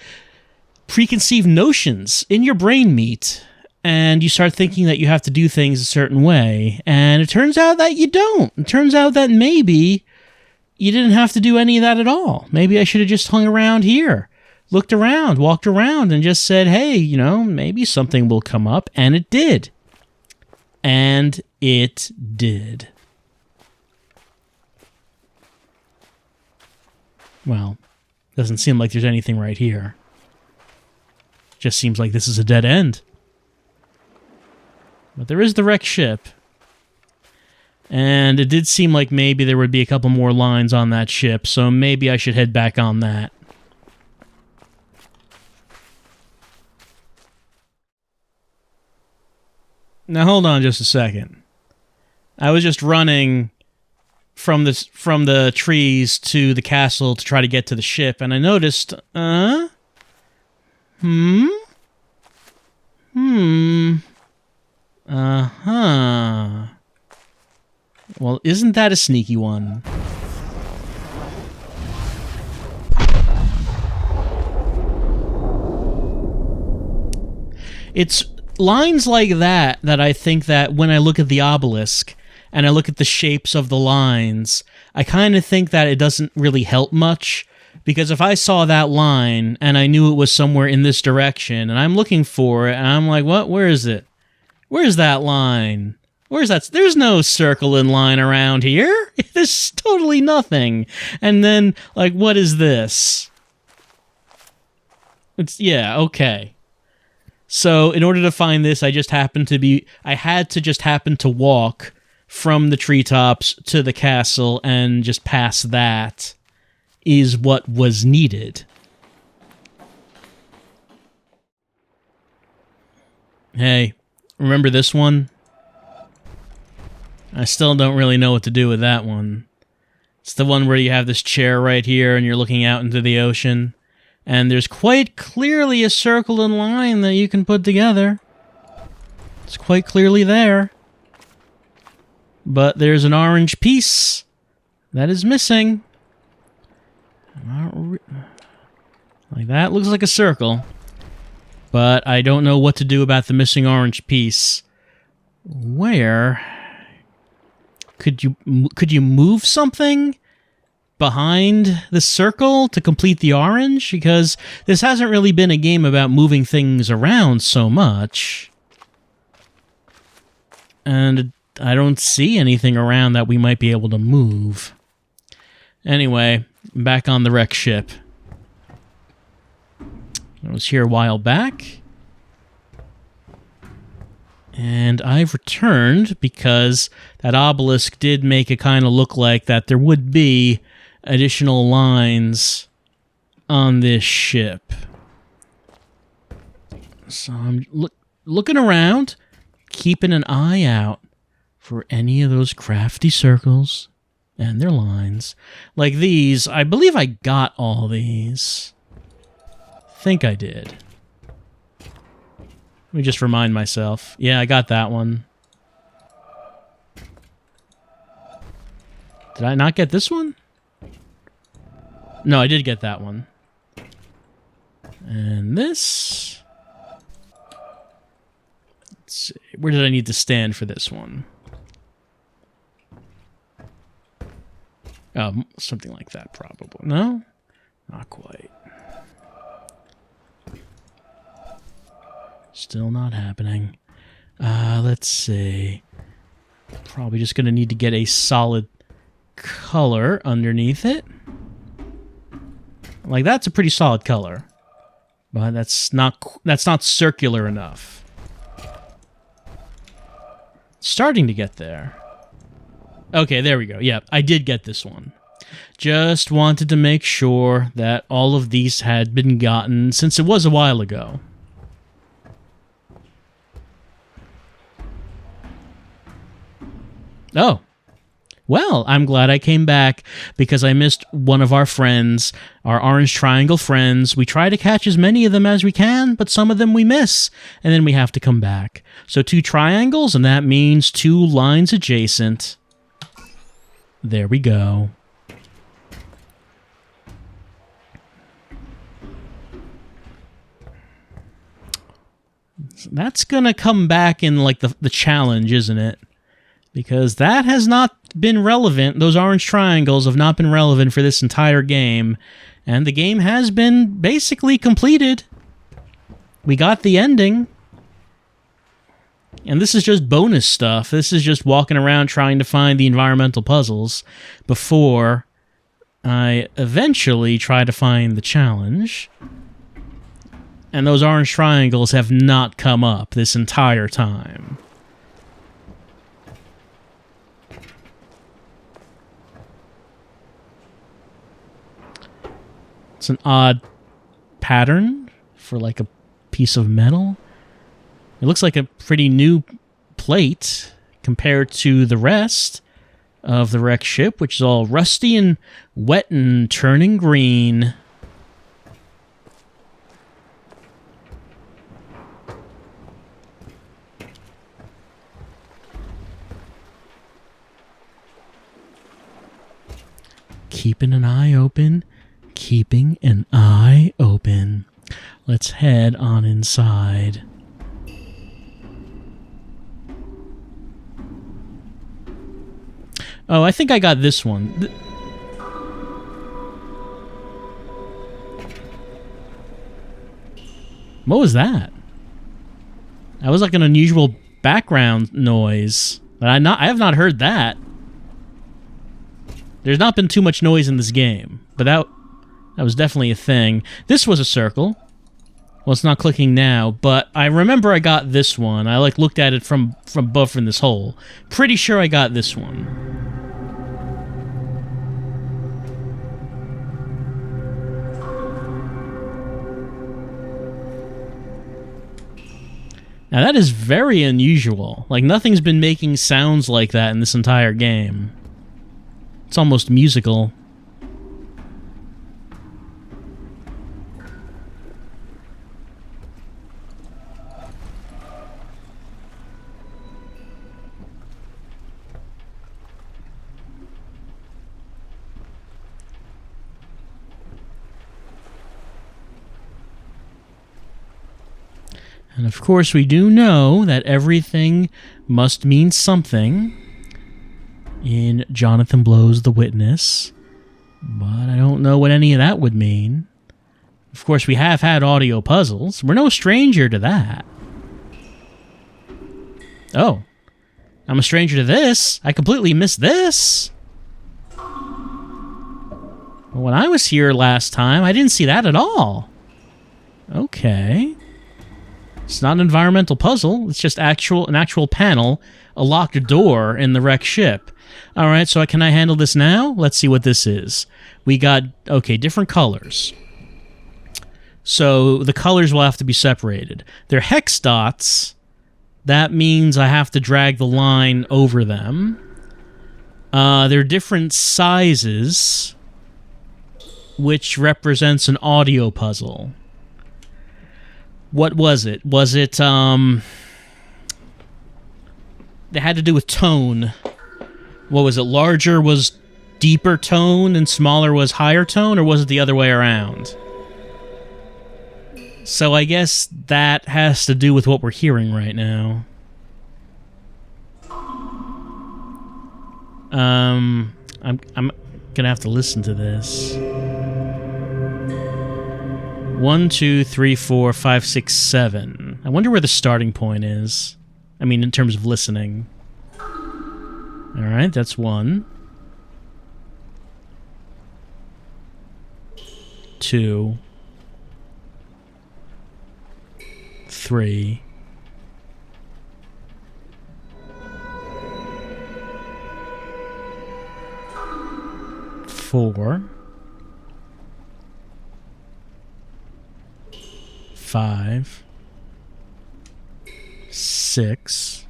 preconceived notions in your brain meet, and you start thinking that you have to do things a certain way, and it turns out that you don't. It turns out that maybe you didn't have to do any of that at all. Maybe I should have just hung around here. Looked around, walked around, and just said, hey, you know, maybe something will come up. And it did. And it did. Well, doesn't seem like there's anything right here. Just seems like this is a dead end. But there is the wrecked ship. And it did seem like maybe there would be a couple more lines on that ship, so maybe I should head back on that. Now hold on just a second. I was just running from the trees to the castle to try to get to the ship, and I noticed, Uh-huh. Well, isn't that a sneaky one? It's lines like that I think that when I look at the obelisk and I look at the shapes of the lines, I kind of think that it doesn't really help much, because if I saw that line and I knew it was somewhere in this direction and I'm looking for it and I'm like, what? Where is it? Where's that line? Where's that? There's no circle and line around here. There's totally nothing. And then, like, what is this? Yeah, okay. So, in order to find this, I had to just happen to walk from the treetops to the castle, and just past that is what was needed. Hey, remember this one? I still don't really know what to do with that one. It's the one where you have this chair right here and you're looking out into the ocean. And there's quite clearly a circle and line that you can put together. It's quite clearly there. But there's an orange piece that is missing. Like that looks like a circle. But I don't know what to do about the missing orange piece. Where? Could you move something behind the circle to complete the orange? Because this hasn't really been a game about moving things around so much. And I don't see anything around that we might be able to move. Anyway, back on the wreck ship. I was here a while back. And I've returned because that obelisk did make it kind of look like that there would be additional lines on this ship. So I'm looking around, keeping an eye out for any of those crafty circles and their lines. Like these, I believe I got all these. Think I did. Let me just remind myself. Yeah, I got that one. Did I not get this one? No, I did get that one. And this... Let's see. Where did I need to stand for this one? Something like that, probably. No? Not quite. Still not happening. Let's see. Probably just going to need to get a solid color underneath it. Like, that's a pretty solid color. But that's not circular enough. Starting to get there. Okay, there we go. Yeah, I did get this one. Just wanted to make sure that all of these had been gotten, since it was a while ago. Oh. Well, I'm glad I came back, because I missed one of our friends, our orange triangle friends. We try to catch as many of them as we can, but some of them we miss, and then we have to come back. So 2 triangles, and that means 2 lines adjacent. There we go. That's gonna come back in, like, the challenge, isn't it? Because that has not been relevant. Those orange triangles have not been relevant for this entire game. And the game has been basically completed. We got the ending. And this is just bonus stuff. This is just walking around trying to find the environmental puzzles before I eventually try to find the challenge, and those orange triangles have not come up this entire time. It's an odd pattern for like a piece of metal. It looks like a pretty new plate compared to the rest of the wrecked ship, which is all rusty and wet and turning green. Keeping an eye open. Keeping an eye open. Let's head on inside. Oh, I think I got this one. What was that? That was like an unusual background noise. I have not heard that. There's not been too much noise in this game, but that was definitely a thing. This was a circle. Well, it's not clicking now, but I remember I got this one. I like looked at it from above from this hole. Pretty sure I got this one. Now that is very unusual. Like nothing's been making sounds like that in this entire game. It's almost musical. And of course, we do know that everything must mean something in Jonathan Blow's The Witness, but I don't know what any of that would mean. Of course, we have had audio puzzles. We're no stranger to that. Oh, I'm a stranger to this. I completely missed this. When I was here last time, I didn't see that at all. Okay. It's not an environmental puzzle. It's just an actual panel, a locked door in the wrecked ship. All right, so can I handle this now? Let's see what this is. We got, okay, different colors. So the colors will have to be separated. They're hex dots. That means I have to drag the line over them. They're different sizes, which represents an audio puzzle. What was it? Was it, they had to do with tone. What was it? Larger was deeper tone and smaller was higher tone, or was it the other way around? So I guess that has to do with what we're hearing right now. I'm gonna have to listen to this. 1, 2, 3, 4, 5, 6, 7. I wonder where the starting point is. I mean, in terms of listening. All right, that's 1. 2. 3. 4. 5. 6.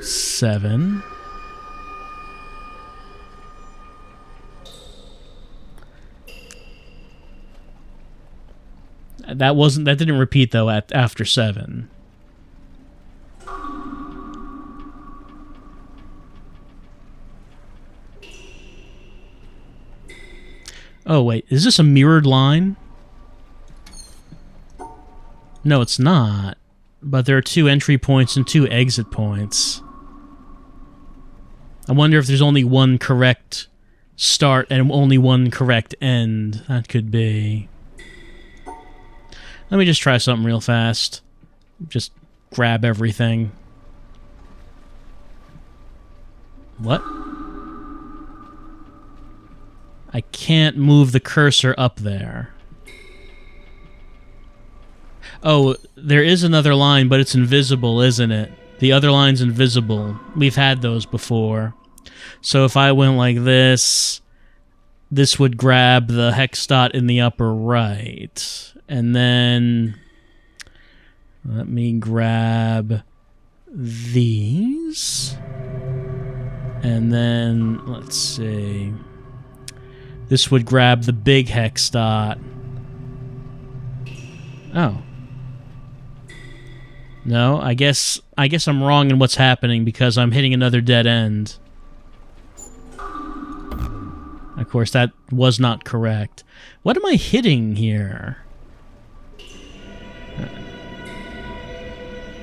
7. That didn't repeat though after 7. Oh wait, is this a mirrored line? No, it's not. But there are 2 entry points and 2 exit points. I wonder if there's only one correct start and only one correct end. That could be. Let me just try something real fast. Just grab everything. What? I can't move the cursor up there. Oh, there is another line, but it's invisible, isn't it? The other line's invisible. We've had those before. So if I went like this, this would grab the hex dot in the upper right. And then let me grab these. And then, let's see. This would grab the big hex dot. Oh. No, I guess I'm wrong in what's happening because I'm hitting another dead end. Of course, that was not correct. What am I hitting here?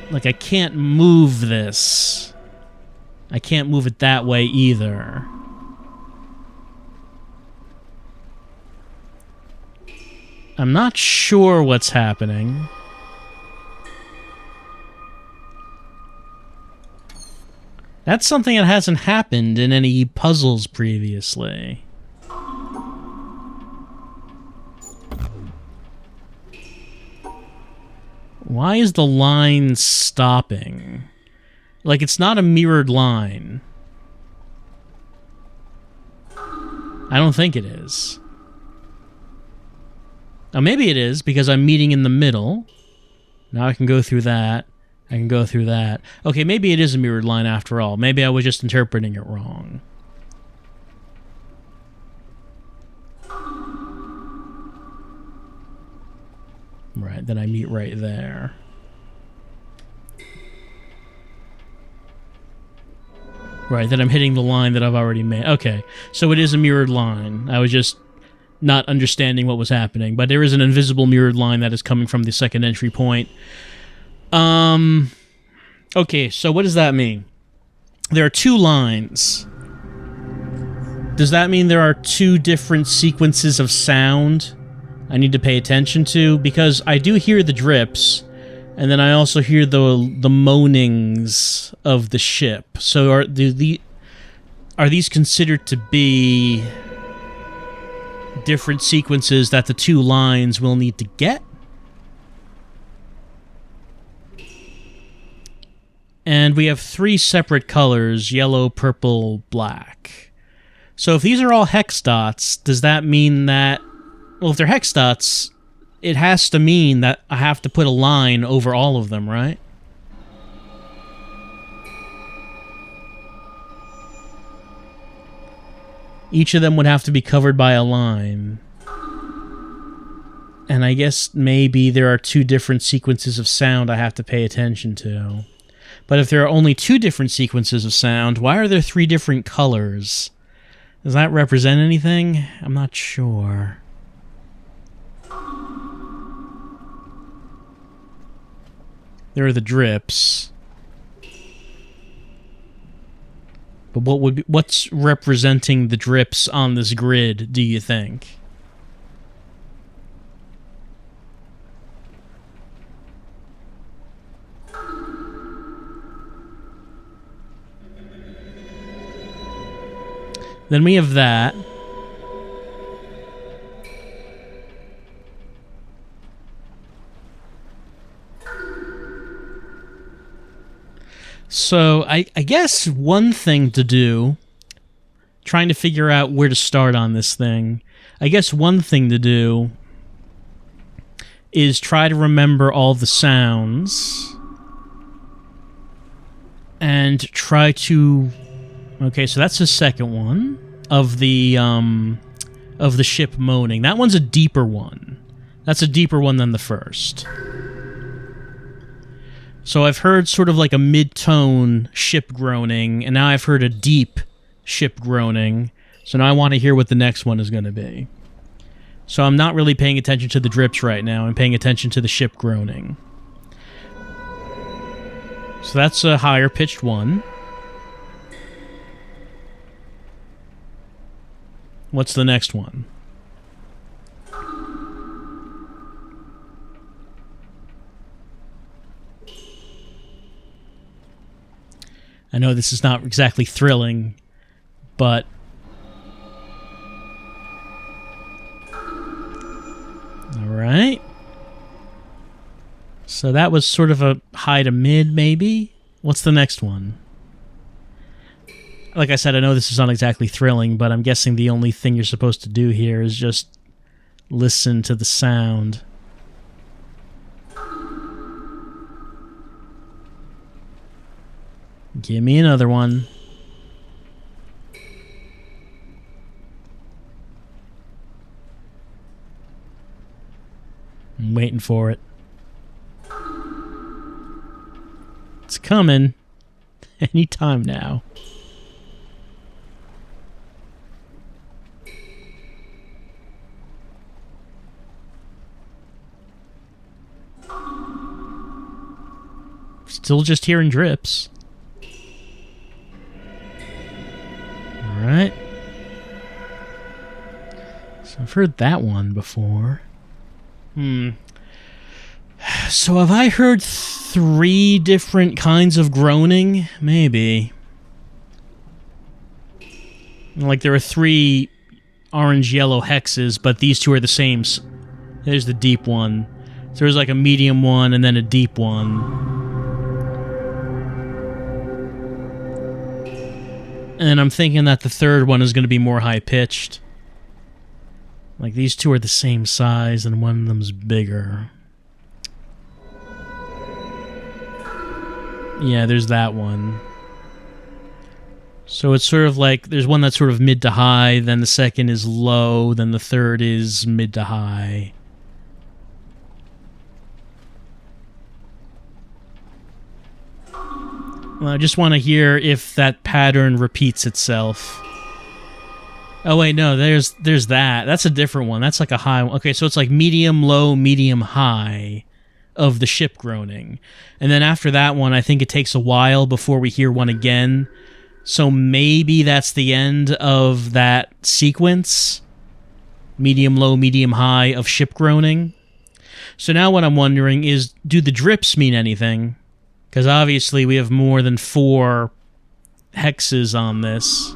Like, I can't move this. I can't move it that way either. I'm not sure what's happening. That's something that hasn't happened in any puzzles previously. Why is the line stopping? Like, it's not a mirrored line. I don't think it is. Oh, maybe it is, because I'm meeting in the middle. Now I can go through that. I can go through that. Okay, maybe it is a mirrored line after all. Maybe I was just interpreting it wrong. Right, then I meet right there. Right, then I'm hitting the line that I've already made. Okay, so it is a mirrored line. I was just not understanding what was happening. But there is an invisible mirrored line that is coming from the second entry point. Okay, so what does that mean? There are two lines. Does that mean there are two different sequences of sound I need to pay attention to? Because I do hear the drips, and then I also hear the moanings of the ship. So are these considered to be different sequences that the two lines will need to get? And we have three separate colors, yellow, purple, black. So if these are all hex dots, does that mean that... Well, if they're hex dots, it has to mean that I have to put a line over all of them, right? Each of them would have to be covered by a line. And I guess maybe there are two different sequences of sound I have to pay attention to. But if there are only two different sequences of sound, why are there three different colors? Does that represent anything? I'm not sure. There are the drips. But what's representing the drips on this grid, do you think? Then we have that. So, I guess one thing to do, trying to figure out where to start on this thing, I guess one thing to do is try to remember all the sounds and try to... Okay, so that's the second one of the ship moaning. That one's a deeper one. That's a deeper one than the first. So I've heard sort of like a mid-tone ship groaning, and now I've heard a deep ship groaning. So now I want to hear what the next one is going to be. So I'm not really paying attention to the drips right now. I'm paying attention to the ship groaning. So that's a higher pitched one. What's the next one? I know this is not exactly thrilling, but all right. So that was sort of a high to mid, maybe. What's the next one? Like I said, I know this is not exactly thrilling, but I'm guessing the only thing you're supposed to do here is just listen to the sound. Give me another one. I'm waiting for it. It's coming. Anytime now. Still just hearing drips. Alright. So I've heard that one before. So have I heard 3 different kinds of groaning? Maybe. Like there are 3 orange-yellow hexes, but these 2 are the same. There's the deep one. So there's like a medium one and then a deep one. And I'm thinking that the third one is going to be more high-pitched. Like, these 2 are the same size, and one of them's bigger. Yeah, there's that one. So it's sort of like, there's one that's sort of mid to high, then the second is low, then the third is mid to high. Well, I just want to hear if that pattern repeats itself. Oh wait, no, there's that. That's a different one. That's like a high one. Okay, so it's like medium, low, medium, high of the ship groaning. And then after that one, I think it takes a while before we hear one again. So maybe that's the end of that sequence. Medium, low, medium, high of ship groaning. So now what I'm wondering is, do the drips mean anything? Because obviously we have more than 4 hexes on this.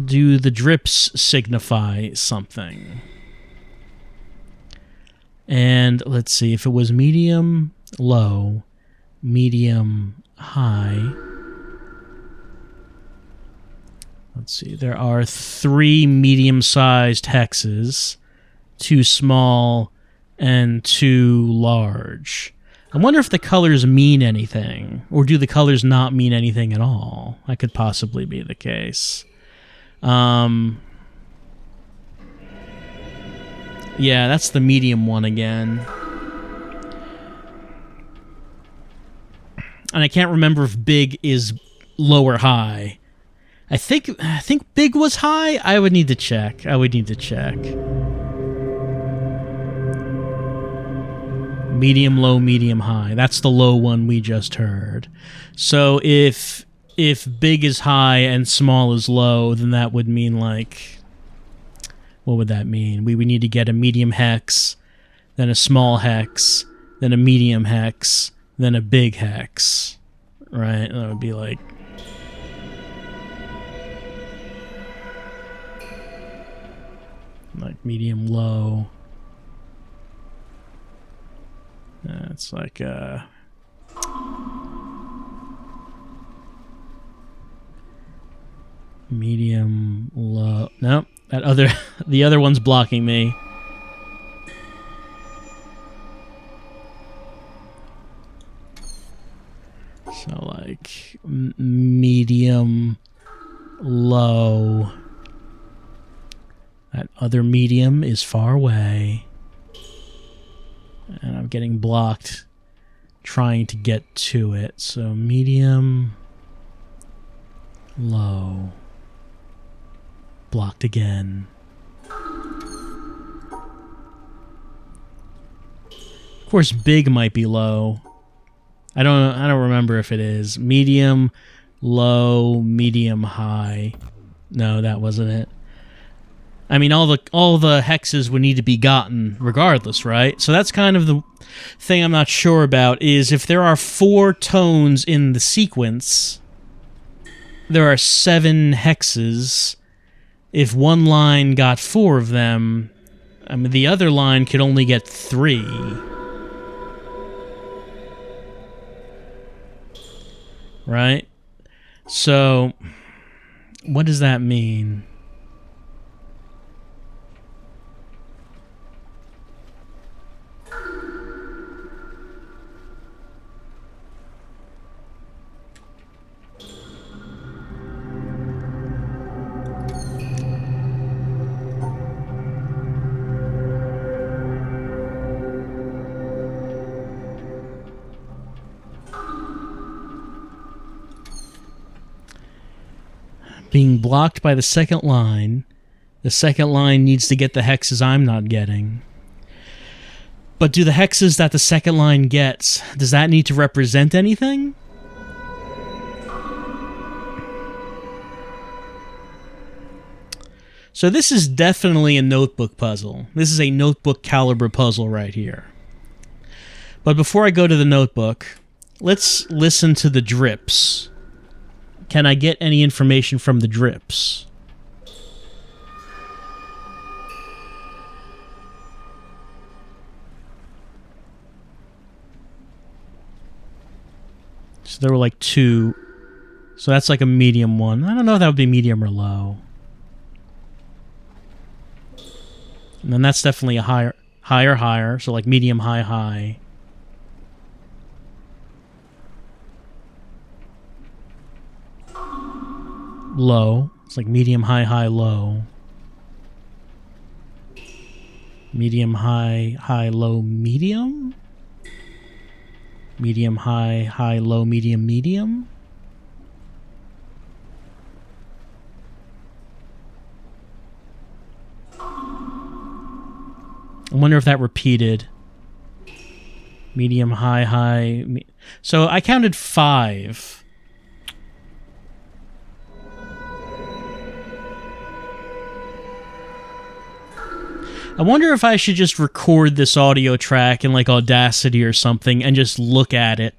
Do the drips signify something? And let's see, if it was medium, low, medium, high. Let's see, there are 3 medium-sized hexes, 2 small, and 2 large. I wonder if the colors mean anything, or do the colors not mean anything at all? That could possibly be the case. Yeah, that's the medium one again. And I can't remember if big is low or high. I think big was high. I would need to check. Medium, low, medium, high. That's the low one we just heard. So if big is high and small is low, then that would mean like, what would that mean? We would need to get a medium hex, then a small hex, then a medium hex, then a big hex. Right? That would be like, medium, low. It's like medium, low. Nope, the other one's blocking me. So like medium, low. That other medium is far away. And I'm getting blocked trying to get to it. So medium, low. Blocked again. Of course, big might be low. I don't remember if it is. Medium, low, medium, high. No, that wasn't it. I mean, all the hexes would need to be gotten regardless, right? So that's kind of the thing I'm not sure about, is if there are 4 tones in the sequence, there are 7 hexes. If one line got 4 of them, I mean, the other line could only get 3. Right? So, what does that mean? Being blocked by the second line. The second line needs to get the hexes I'm not getting. But do the hexes that the second line gets, does that need to represent anything? So this is definitely a notebook puzzle. This is a notebook caliber puzzle right here. But before I go to the notebook, let's listen to the drips. Can I get any information from the drips? So there were like 2. So that's like a medium one. I don't know if that would be medium or low. And then that's definitely a higher. So like medium, high. Low. It's like medium, high, low. Medium, high, low, medium? Medium, high, low, medium? I wonder if that repeated. Medium, high. So I counted 5. I wonder if I should just record this audio track in like Audacity or something and just look at it.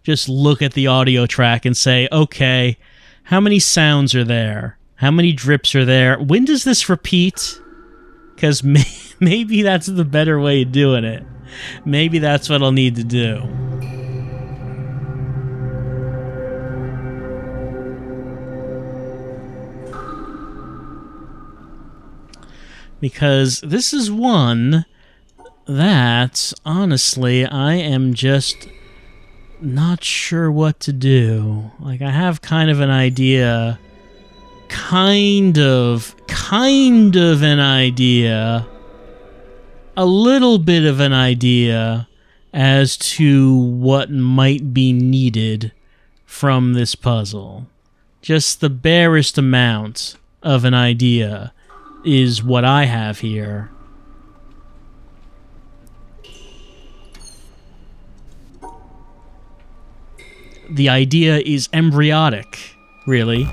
Just look at the audio track and say, okay, how many sounds are there? How many drips are there? When does this repeat? Because maybe that's the better way of doing it. Maybe that's what I'll need to do. Because this is one that, honestly, I am just not sure what to do. Like, I have kind of an idea, kind of an idea, a little bit of an idea as to what might be needed from this puzzle. Just the barest amount of an idea is what I have here. The idea is embryonic, really.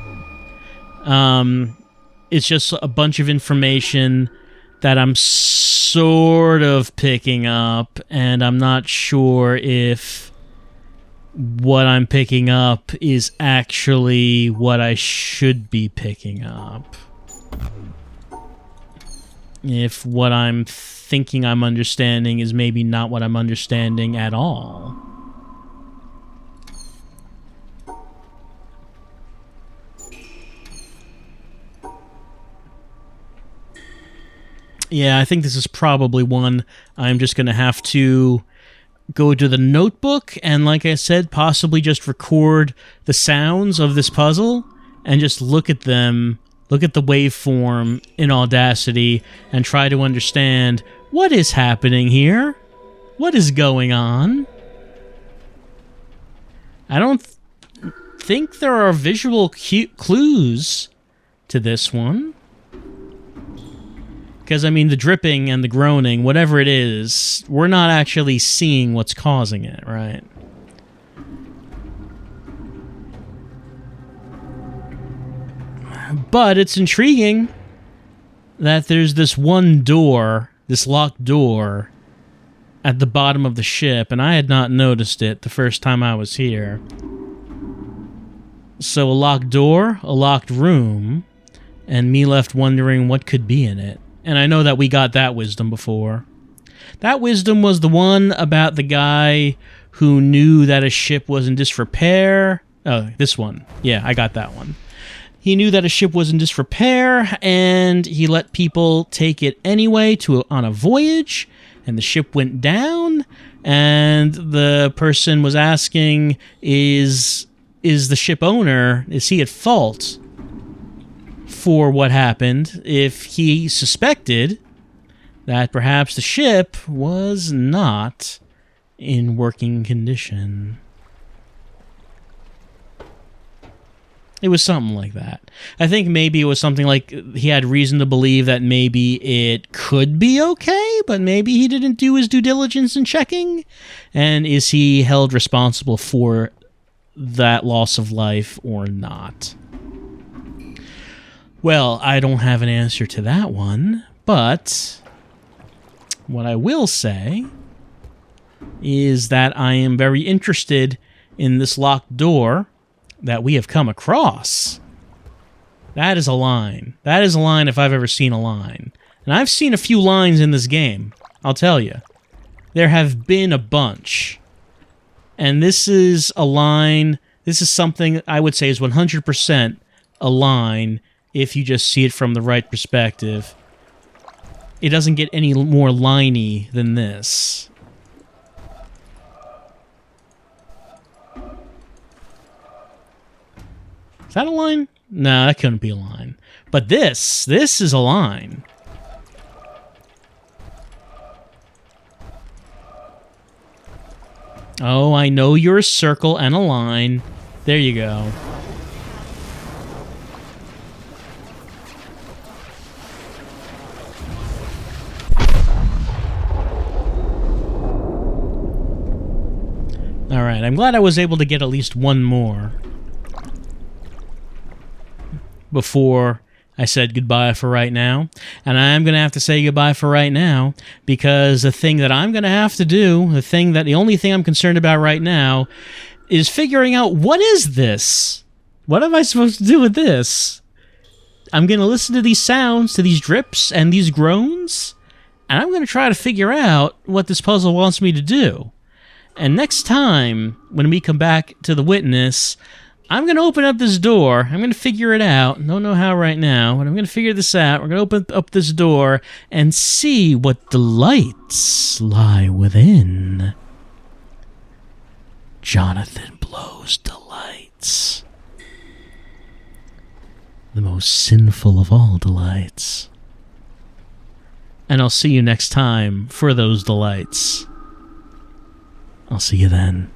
It's just a bunch of information that I'm sort of picking up, and I'm not sure if what I'm picking up is actually what I should be picking up. If what I'm thinking I'm understanding is maybe not what I'm understanding at all. Yeah, I think this is probably one I'm just going to have to go to the notebook and, like I said, possibly just record the sounds of this puzzle and just look at them. Look at the waveform in Audacity and try to understand what is happening here. What is going on? I don't think there are visual clues to this one. Because, I mean, the dripping and the groaning, whatever it is, we're not actually seeing what's causing it, right? But it's intriguing that there's this one door, this locked door, at the bottom of the ship, and I had not noticed it the first time I was here. So a locked door, a locked room, and me left wondering what could be in it. And I know that we got that wisdom before. That wisdom was the one about the guy who knew that a ship was in disrepair. Oh, this one. Yeah, I got that one. He knew that a ship was in disrepair, and he let people take it anyway on a voyage, and the ship went down, and the person was asking, is the ship owner, is he at fault for what happened, if he suspected that perhaps the ship was not in working condition. It was something like that. I think maybe it was something like he had reason to believe that maybe it could be okay, but maybe he didn't do his due diligence in checking. And is he held responsible for that loss of life or not? Well, I don't have an answer to that one, but what I will say is that I am very interested in this locked door that we have come across. That is a line. That is a line if I've ever seen a line. And I've seen a few lines in this game, I'll tell you. There have been a bunch. And this is a line, this is something I would say is 100% a line if you just see it from the right perspective. It doesn't get any more liney than this. Is that a line? No, that couldn't be a line. But this is a line. Oh, I know you're a circle and a line. There you go. Alright, I'm glad I was able to get at least one more before I said goodbye for right now. And I am going to have to say goodbye for right now, because the thing that I'm going to have to do, the only thing I'm concerned about right now, is figuring out, what is this? What am I supposed to do with this? I'm going to listen to these sounds, to these drips and these groans, and I'm going to try to figure out what this puzzle wants me to do. And next time, when we come back to the Witness, I'm going to open up this door. I'm going to figure it out. Don't know how right now, but I'm going to figure this out. We're going to open up this door and see what delights lie within. Jonathan blows delights. The most sinful of all delights. And I'll see you next time for those delights. I'll see you then.